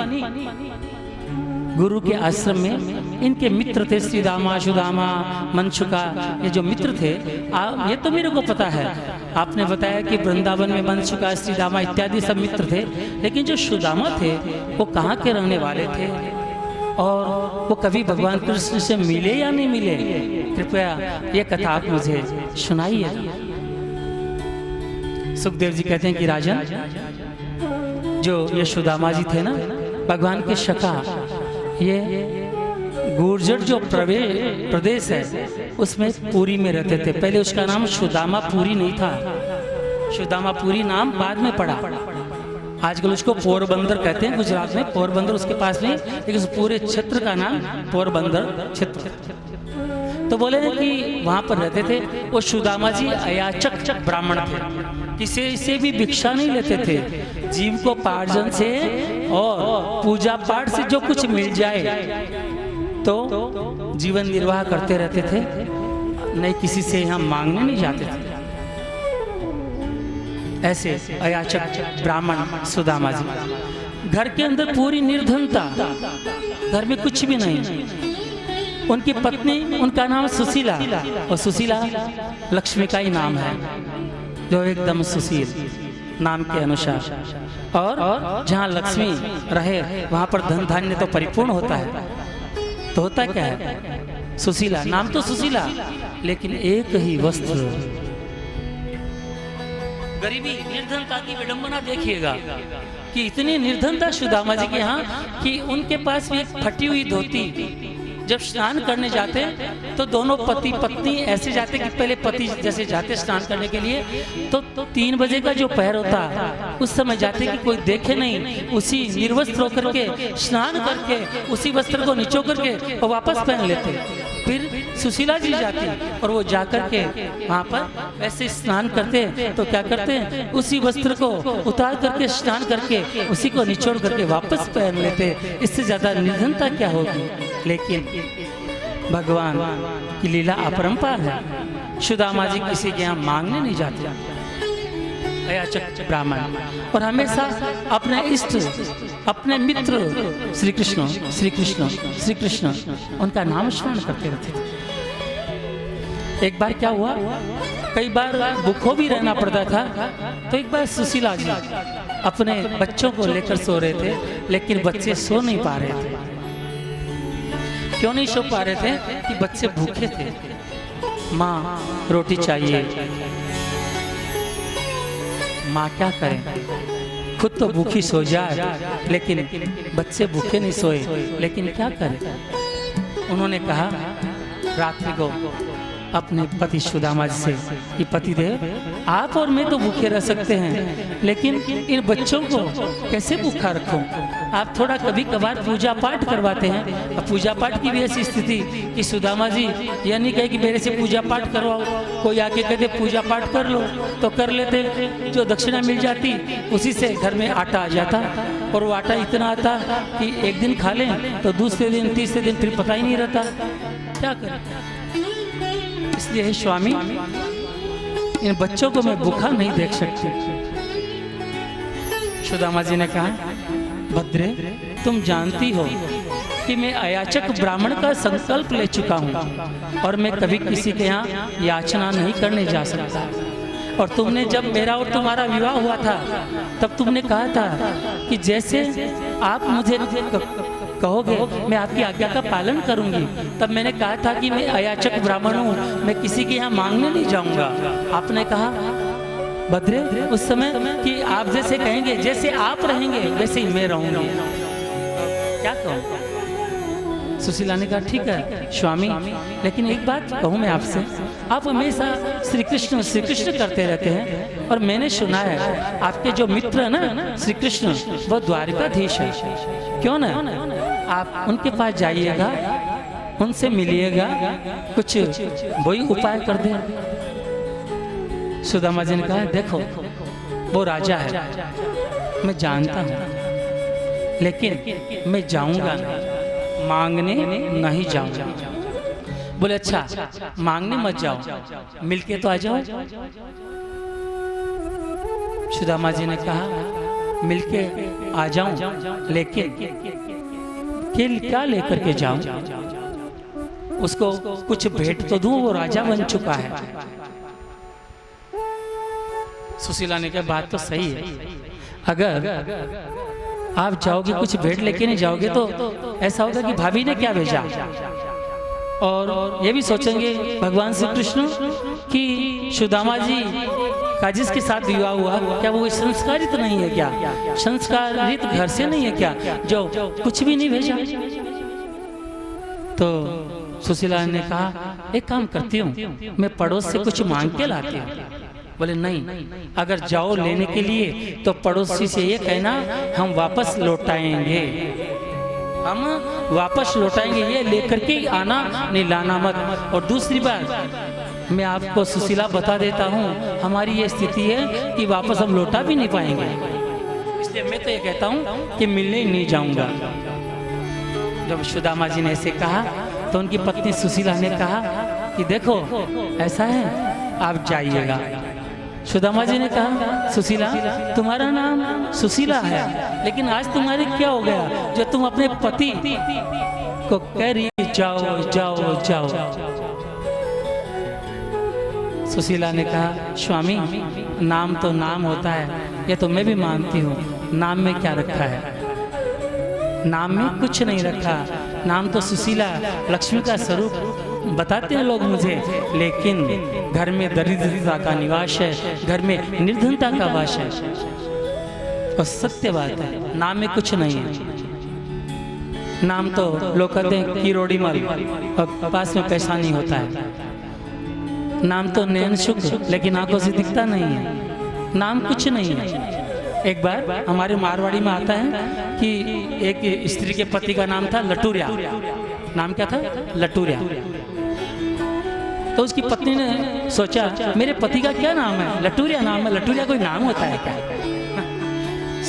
गुरु के आश्रम में इनके मित्र थे, श्रीदामा, सुदामा, मंशुका, ये जो मित्र थे, ये तो मेरे को पता है। आपने बताया कि वृंदावन में मंशुका, श्रीदामा इत्यादि सब मित्र थे, लेकिन जो सुदामा थे वो कहाँ के रहने वाले थे और वो कभी भगवान कृष्ण से मिले या नहीं मिले? कृपया ये कथा आप मुझे सुनाइए। सुखदेव जी कहते हैं कि राजन, जो ये सुदामा जी थे ना, भगवान के सखा, ये गुर्जर जो प्रदेश है उसमें पुरी में रहते थे। पहले उसका नाम सुदामा पुरी नहीं था, सुदामा पुरी नाम बाद में पड़ा। आजकल उसको पोरबंदर कहते हैं, गुजरात में पोरबंदर उसके पास में, लेकिन उस पूरे क्षेत्र का नाम पोरबंदर क्षेत्र। तो बोले कि वहां पर रहते थे वो सुदामा जी अयाचक ब्राह्मण थे, किसी से भी भिक्षा नहीं लेते थे, जीविकोपार्जन से और पूजा पाठ से जो कुछ मिल जाए तो जीवन निर्वाह करते रहते थे, नहीं किसी से यहाँ मांगने नहीं जाते थे। ऐसे अयाचक ब्राह्मण सुदामा जी, घर के अंदर पूरी निर्धनता, घर में कुछ भी नहीं। उनकी पत्नी, उनका नाम सुशीला, और सुशीला लक्ष्मी का ही नाम है, जो एकदम सुशील नाम के अनुसार। और जहाँ लक्ष्मी रहे वहां पर धन धान्य तो परिपूर्ण होता है। तो होता क्या है? सुशीला, नाम तो सुशीला, लेकिन एक ही वस्त्र। गरीबी, निर्धनता की विडंबना देखिएगा कि इतनी निर्धनता सुदामा जी के यहाँ कि उनके पास भी एक फटी हुई धोती, जब स्नान करने जाते तो दोनों पति पत्नी ऐसे जाते कि पहले पति जैसे जाते स्नान करने के लिए, तो 3 बजे का जो पहर होता उस समय जाते कि कोई देखे नहीं, उसी निर्वस्त्र होकर के स्नान करके उसी वस्त्र को निचो करके और वापस पहन लेते। फिर सुशीला जी जाती और वो जाकर के वहाँ पर ऐसे स्नान करते, तो क्या करते हैं, उसी वस्त्र को उतार करके स्नान करके उसी को निचोड़ करके वापस पहन लेते। इससे ज्यादा निर्धनता क्या होगी? लेकिन भगवान की लीला अपरंपार है। सुदामा जी किसी के यहाँ मांगने नहीं जाते, अयाचक ब्राह्मण, और हमेशा अपने इष्ट, अपने मित्र श्री कृष्ण श्री कृष्ण श्री कृष्ण उनका नाम स्मरण करते रहते थे। एक बार क्या हुआ, कई बार भूखों भी रहना पड़ता था। तो एक बार सुशीला जी अपने बच्चों को लेकर सो रहे थे, लेकिन बच्चे सो नहीं पा रहे थे। क्यों नहीं सो पा रहे थे? कि बच्चे भूखे थे। माँ रोटी चाहिए। माँ क्या करें, खुद तो भूखी सो जाए लेकिन बच्चे भूखे नहीं सोए, लेकिन क्या करें। उन्होंने कहा रात्रि को अपने पति सुदामा जी से कि पतिदेव, आप और मैं तो भूखे रह सकते हैं, लेकिन इन बच्चों को कैसे भूखा रखूं। आप थोड़ा कभी कभार पूजा पाठ करवाते हैं। अब पूजा पाठ की भी ऐसी स्थिति कि सुदामा जी यह नहीं कहे कि मेरे से पूजा पाठ करवाओ, कोई आके कहते पूजा पाठ कर लो तो कर लेते, जो दक्षिणा मिल जाती उसी से घर में आटा आ जाता, और वो आटा इतना आता कि एक दिन खा लें तो दूसरे दिन तीसरे दिन फिर पता ही नहीं रहता। क्या करें, इसलिए हे स्वामी, इन बच्चों को मैं भूखा नहीं देख सकती। सुदामा जी ने कहा भद्रे, तुम जानती हो कि मैं अयाचक ब्राह्मण का संकल्प ले चुका हूँ और मैं कभी किसी के यहाँ याचना नहीं करने जा सकता। और तुमने जब मेरा और तुम्हारा विवाह हुआ था तब तुमने कहा था कि जैसे आप मुझे कहोगे मैं आपकी आज्ञा का पालन करूंगी। तब मैंने कहा था कि मैं अयाचक ब्राह्मण हूँ, मैं किसी के यहाँ मांगने नहीं जाऊंगा। आपने कहा भद्रे उस समय कि आप जैसे कहेंगे, जैसे आप रहेंगे वैसे ही मैं रहूंगी। क्या कहूँ। सुशीला ने कहा ठीक है स्वामी, लेकिन एक बात कहूँ मैं आपसे, आप हमेशा श्री कृष्ण करते रहते हैं, और मैंने सुना है आपके जो मित्र है ना श्री कृष्ण, वो द्वारिकाधीश है। क्यों ना आप उनके पास जाइएगा, उनसे मिलिएगा, कुछ वही उपाय कर दे। सुदामा जी ने कहा देखो वो राजा है, मैं जानता हूँ, लेकिन मैं जाऊंगा मांगने नहीं जाऊंगा। बोले अच्छा मांगने मत जाओ, मिलके तो आ जाओ। सुदामा जी ने कहा मिलके आ जाऊं, लेकिन क्या लेकर के जाऊं, उसको कुछ भेंट तो दूं, वो राजा बन चुका है। सुशीला ने कहा बात तो सही है, अगर आप जाओगे कुछ भेंट लेके नहीं जाओगे तो ऐसा होगा कि भाभी ने क्या भेजा, और ये भी सोचेंगे भगवान श्री कृष्ण कि सुदामा जी का जिसके साथ विवाह हुआ क्या वो संस्कारित नहीं है क्या, संस्कारित घर से नहीं है क्या, जो कुछ भी नहीं भेजा। तो सुशीला ने कहा एक काम करती हूँ, मैं पड़ोस से कुछ मांग के लाती हूँ। बोले नहीं, अगर जाओ लेने के लिए तो पड़ोसी से ये कहना हम वापस लौटाएंगे, हम वापस लौटाएंगे, ये लेकर के आना, नहीं लाना मत। और दूसरी बात मैं आपको सुशीला बता देता हूँ, हमारी ये स्थिति है कि वापस हम लौटा भी नहीं पाएंगे, इसलिए मैं तो ये कहता हूँ कि मिलने ही नहीं जाऊंगा। जब सुदामा जी ने ऐसे कहा तो उनकी पत्नी सुशीला ने कहा कि देखो ऐसा है आप जाइएगा। सुदामा जी ने कहा सुशीला तुम्हारा नाम सुशीला है, लेकिन आज तुम्हारे क्या हो गया जो तुम अपने पति को कह रही जाओ जाओ जाओ। सुशीला ने कहा स्वामी नाम तो नाम होता है, ये तो मैं भी मानती हूँ, नाम में क्या रखा है, नाम में कुछ नहीं रखा, नाम तो सुशीला लक्ष्मी का स्वरूप बताते हैं लोग मुझे, लेकिन घर में दरिद्रता का निवास है, घर में निर्धनता का वास है, और सत्य बात है नाम में कुछ नहीं है। नाम तो लोग कहते हैं किरोड़ी मल और पास में पैसा नहीं होता है, नाम तो नयन सुख लेकिन आंखों से दिखता नहीं है, नाम कुछ नहीं है। एक बार हमारे मारवाड़ी में आता है कि एक स्त्री के पति का नाम था लटूरिया, नाम क्या था लटूरिया। तो उसकी पत्नी ने सोचा मेरे पति का क्या नाम है, लटूरिया नाम है, लटूरिया कोई नाम होता है क्या,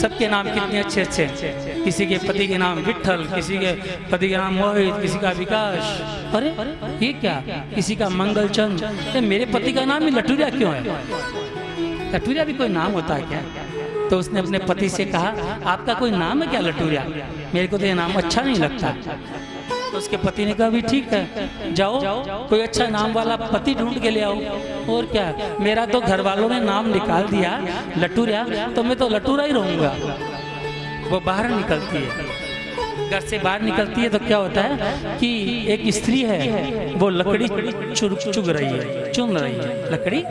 सबके नाम कितने अच्छे अच्छे, किसी के पति के नाम विठल, किसी के पति के नाम मोहित, किसी का विकास, अरे ये क्या, किसी का मंगलचंद, मेरे पति का नाम ही लटूरिया क्यों है, लटूरिया भी कोई नाम होता है क्या। तो उसने अपने पति से कहा आपका कोई नाम है क्या लटूरिया, मेरे को तो ये नाम अच्छा नहीं लगता। तो उसके पति ने कहा भी ठीक है जाओ कोई अच्छा नाम वाला पति ढूंढ के ले आओ, और क्या मेरा तो घर वालों ने नाम निकाल दिया लटूरिया, तो मैं तो लटूरा ही रहूंगा। वो बाहर निकलती है, घर से बाहर निकलती है तो क्या होता है कि एक स्त्री है, वो लकड़ी चुग रही है, चुन रही है लकड़ी,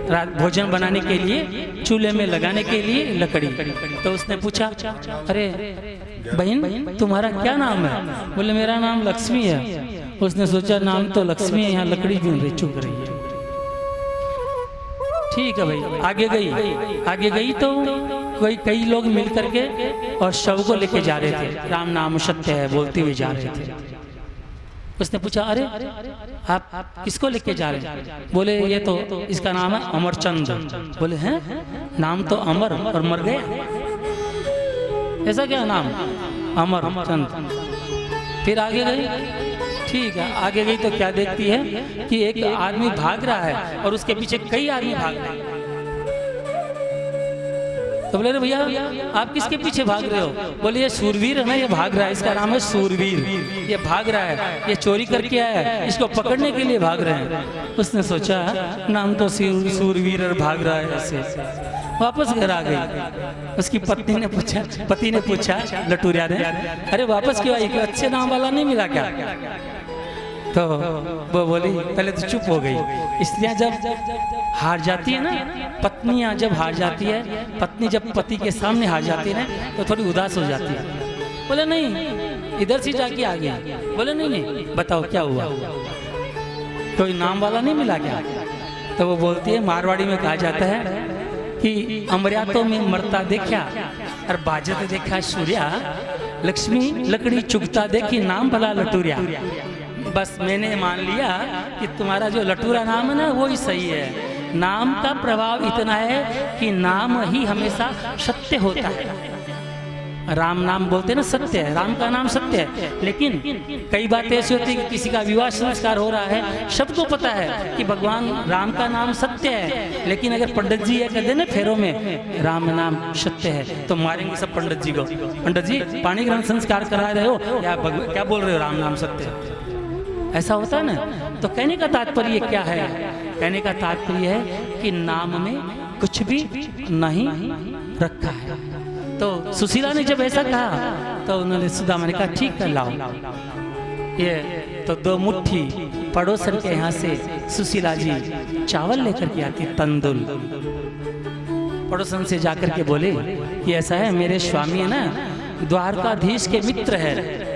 रात भोजन बनाने के लिए चूल्हे में लगाने के लिए लकड़ी। तो उसने पूछा, अरे बहन तुम्हारा क्या नाम है? बोले मेरा नाम लक्ष्मी है। उसने सोचा नाम तो लक्ष्मी है, यहाँ लकड़ी क्यों चुग रही है। ठीक है भाई, आगे गई तो कई लोग मिल करके और शव को लेके जा रहे थे, राम नाम सत्य है बोलते हुए जा रहे थे। उसने पूछा, अरे आप किसको लेके जा रहे हैं? बोले ये तो इसका नाम है अमरचंद। बोले हैं, नाम तो अमर और मर गया, ऐसा क्या नाम अमरचंद? फिर आगे गई, ठीक है, आगे गई तो क्या देखती है कि एक आदमी भाग रहा है और उसके पीछे कई आदमी भाग रहे हैं। तो बोले भैया आप किसके पीछे भाग रहे हो? बोले ये सूरवीर है ना, ये भाग रहा है, इसका नाम है सूरवीर, ये भाग रहा है, ये चोरी करके आया है, इसको पकड़ने के लिए भाग रहे हैं। उसने सोचा नाम तो सूरवीर और भाग रहा है, ऐसे वापस घर आ गई। उसकी पत्नी ने पूछा लटूरिया ने, अरे वापस क्यों आई, अच्छे नाम वाला नहीं मिला क्या? तो वो बोली, पहले तो चुप हो गई। स्त्रियां जब हार जाती है ना, पत्नियां जब हार जाती है, पत्नी जब पति के सामने हार जाती है ना तो थोड़ी उदास हो जाती है। बोले नहीं, इधर से जाके आ गया। बोले नहीं, बताओ क्या हुआ, कोई नाम वाला नहीं मिला क्या? तो वो बोलती है, मारवाड़ी में कहा जाता है कि अमर्यातों में मरता देखा और बाजत देखा सूर्या, लक्ष्मी लकड़ी चुगता देखी नाम भला लटूरिया। बस मैंने मान लिया कि तुम्हारा जो लटूरा नाम है ना वो ही सही है। नाम का प्रभाव इतना है कि नाम ही हमेशा सत्य होता है। राम नाम बोलते हैं ना, सत्य है, राम का नाम सत्य है। लेकिन कई बातें ऐसी होती है कि किसी का विवाह संस्कार हो रहा है, सबको पता है कि भगवान राम का नाम सत्य है, लेकिन अगर पंडित जी ये कहते हैं ना फेरों में राम नाम सत्य है तो मारेंगे सब पंडित जी को। पंडित जी पाणी ग्रहण संस्कार करा रहे हो या क्या बोल रहे हो, राम नाम सत्य है, ऐसा होता है ना। तो कहने का तात्पर्य क्या है? कहने का तात्पर्य है कि नाम में कुछ भी नहीं रखा है। तो सुशीला ने जब ऐसा कहा तो उन्होंने सुदामा ने कहा ठीक है लाओ। ये तो 2 मुट्ठी पड़ोसन के यहाँ से सुशीला जी चावल लेकर के आती, तंदुल। पड़ोसन से जाकर के बोले कि ऐसा है, मेरे स्वामी है ना द्वारकाधीश के मित्र है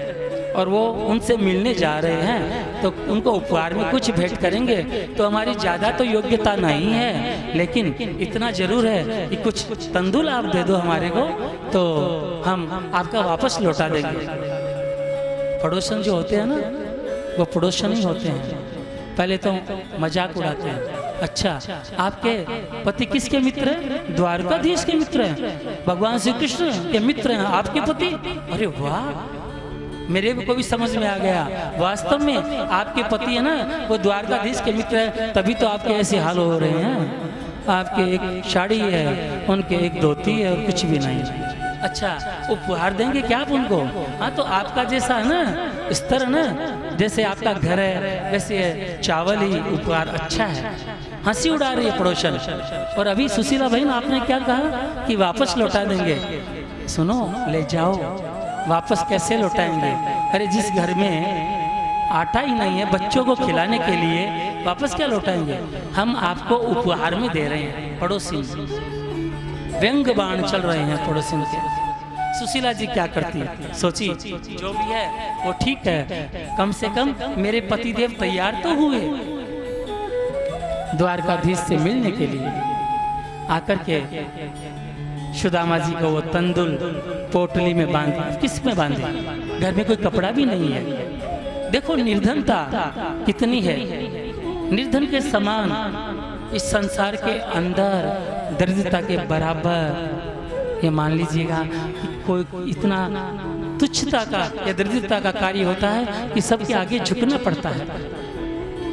और वो उनसे मिलने जा रहे हैं, तो उनको उपहार में कुछ भेंट करेंगे। तो हमारी ज़्यादा तो योग्यता नहीं है, लेकिन इतना जरूर है कि कुछ तंदुल आप दे दो हमारे को, तो हम आपका वापस लौटा देंगे। पड़ोसन जो होते हैं ना वो पड़ोसन ही होते हैं, पहले तो मजाक उड़ाते हैं। अच्छा, आपके पति किसके मित्र हैं? द्वारकाधीश के मित्र हैं, भगवान श्री कृष्ण के मित्र हैं आपके पति। अरे वाह, मेरे को भी समझ में आ गया, वास्तव में आपके पति है ना वो द्वारकाधीश के मित्र है, तभी तो आपके ऐसे हाल हो रहे हैं। आपके एक साड़ी है, उनके एक धोती है और कुछ भी नहीं। अच्छा, उपहार देंगे क्या आप उनको? हाँ, तो आपका जैसा है ना स्तर है ना, जैसे आपका घर है वैसे चावल ही उपहार अच्छा है। हंसी उड़ा रही है पड़ोसन। और अभी सुशीला बहन आपने क्या कहा कि वापस लौटा देंगे? सुनो, ले जाओ, वापस कैसे लौटाएंगे? अरे जिस घर में आटा ही नहीं है बच्चों को खिलाने के लिए, वापस क्या लौटाएंगे? हम आपको उपहार में दे रहे हैं। पड़ोसी व्यंग बाण चल रहे हैं पड़ोसियों के। सुशीला जी क्या करती है? सोची जो भी है वो ठीक है, कम से कम मेरे पतिदेव तैयार तो हुए द्वारकाधीश से मिलने के लिए। आकर के सुदामा जी को वो तंदुल पोटली में बांधी। किस में बांधी? घर में कोई कपड़ा भी नहीं है। देखो निर्धनता कितनी है। निर्धन के समान इस संसार के अंदर दरिद्रता के बराबर ये मान लीजिएगा कि कोई इतना तुच्छता का या दरिद्रता का कार्य होता है कि सबके आगे झुकना पड़ता है।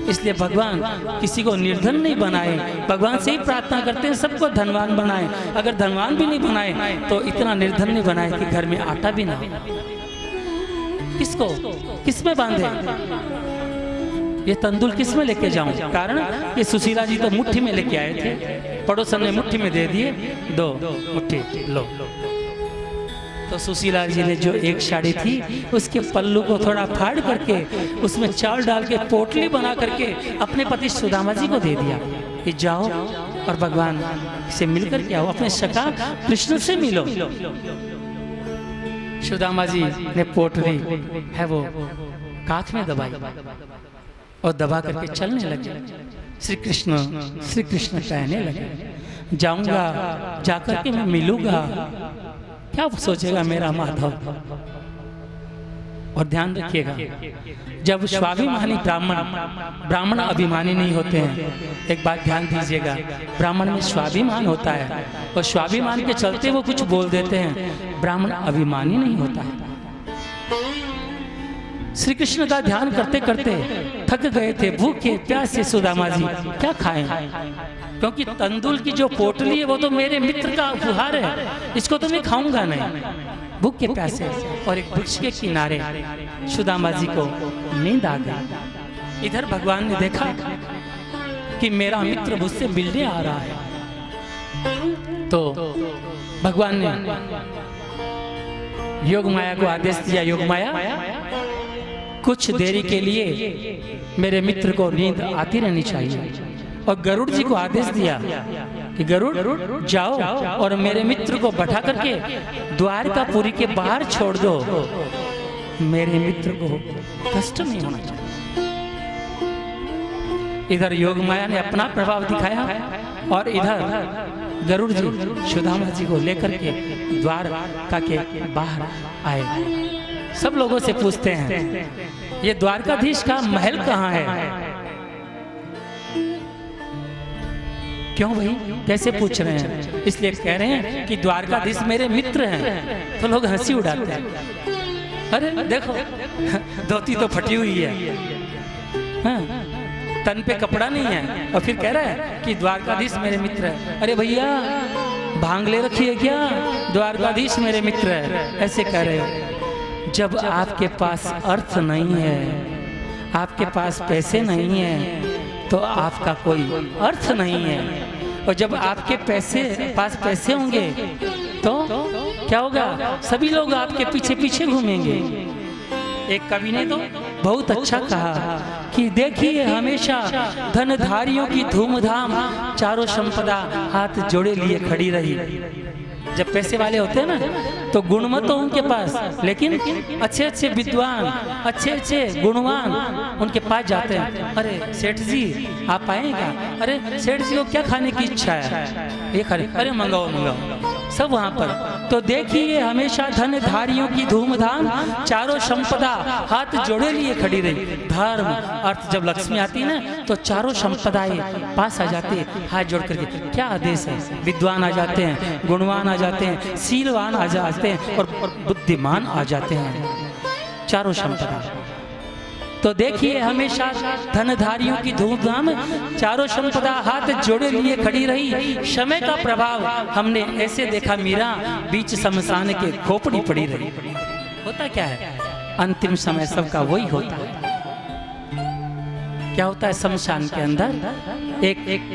इसलिए भगवान किसी को निर्धन नहीं बनाए, भगवान से ही प्रार्थना करते हैं सबको धनवान बनाए। अगर धनवान भी नहीं बनाए तो इतना निर्धन नहीं बनाए कि घर में आटा भी ना हो। किसको किस में बांधे? ये तंदुल किस में लेके जाऊं? कारण ये सुशीला जी तो मुट्ठी में लेके आए थे, पड़ोसन ने मुट्ठी में दे दिए, 2 मुट्ठी लो। तो सुशीला जी ने जो एक साड़ी थी उसके पल्लू को थोड़ा फाड़ करके उसमें चावल डाल के पोटली बना करके अपने पति सुदामा जी को दे दिया कि जाओ और भगवान से मिलकर के आओ, अपने सखा कृष्ण से मिलो। सुदामा जी ने पोटली है वो काख में दबाई और दबा करके चलने लगे। श्री कृष्ण कहने लगे, जाऊंगा जाकर के मैं मिलूंगा, क्या सोचेगा मेरा माधव। और ध्यान रखिएगा, जब स्वाभिमानी ब्राह्मण अभिमानी नहीं होते हैं। एक बात ध्यान दीजिएगा, ब्राह्मण में स्वाभिमान होता है और स्वाभिमान के चलते वो कुछ बोल देते हैं, ब्राह्मण अभिमानी नहीं होता है। श्री कृष्ण का ध्यान करते करते थक गए थे, भूखे प्यासे सुदामा जी क्या खाएं, क्योंकि तंदुल की जो पोटली है वो तो मेरे मित्र का उपहार है, इसको तो मैं खाऊंगा नहीं। भूखे प्यासे और एक वृक्ष के किनारे सुदामा जी को नींद आ गई। इधर भगवान ने देखा कि मेरा मित्र मुझसे मिलने आ रहा है, तो भगवान ने योग माया को आदेश दिया, योग माया कुछ देरी के लिए मेरे मित्र को नींद आती रहनी चाहिए। और गरुड़ जी को आदेश दिया कि गरुड़ जाओ और मेरे मित्र को बैठा करके द्वारकापुरी के बाहर छोड़ दो, मेरे मित्र को कष्ट नहीं होना चाहिए। इधर योग माया ने अपना प्रभाव दिखाया और इधर गरुड़ जी सुदामा जी को लेकर के द्वारका के बाहर आए। सब लोगों से पूछते हैं, ये द्वारकाधीश का महल कहाँ है? क्यों भाई, कैसे पूछ रहे हैं? इसलिए कह रहे हैं कि द्वारकाधीश मेरे मित्र हैं। तो लोग हंसी उड़ाते हैं, अरे देखो धोती तो फटी हुई है, हाँ, तन पे कपड़ा नहीं है, और फिर कह रहा है कि द्वारकाधीश मेरे मित्र है। अरे भैया भांग ले रखी है क्या? द्वारकाधीश मेरे मित्र है, ऐसे कह रहे हो। जब आपके पास अर्थ नहीं है, आपके पास पैसे नहीं है, तो आपका कोई अर्थ नहीं है। और जब आपके पास पैसे होंगे तो क्या होगा? सभी लोग आपके पीछे पीछे घूमेंगे। एक कवि ने तो बहुत अच्छा कहा कि देखिए हमेशा धनधारियों की धूमधाम, चारों संपदा हाथ जोड़े लिए खड़ी रही। जब पैसे वाले होते हैं ना तो गुणमत तो उनके पास, लेकिन अच्छे अच्छे विद्वान, अच्छे अच्छे गुणवान उनके पास जाते हैं। अरे सेठ जी आप आएगा? अरे सेठ जी को क्या खाने की इच्छा है? ये खाने, अरे मंगाओ मंगाओ, सब वहाँ पर। तो देखिए हमेशा धनधारियों की धूमधाम, चारों संपदा हाथ जोड़े लिए खड़ी रही। धर्म अर्थ जब लक्ष्मी आती है ना तो चारों संपदाएं पास आ जाती है हाथ जोड़ करके। क्या आदेश है? विद्वान आ जाते हैं, गुणवान आ जाते हैं, शीलवान आ जाते हैं और बुद्धिमान आ जाते हैं, चारों संपदा। तो देखिए हमेशा धनधारियों की धूमधाम, चारों संपदा हाथ जोड़े लिए खड़ी रही। समय का प्रभाव हमने ऐसे देखा, मीरा बीच शमशान के खोपड़ी पड़ी रही। होता क्या है? अंतिम समय सबका वही होता है। क्या होता है? शमशान के अंदर एक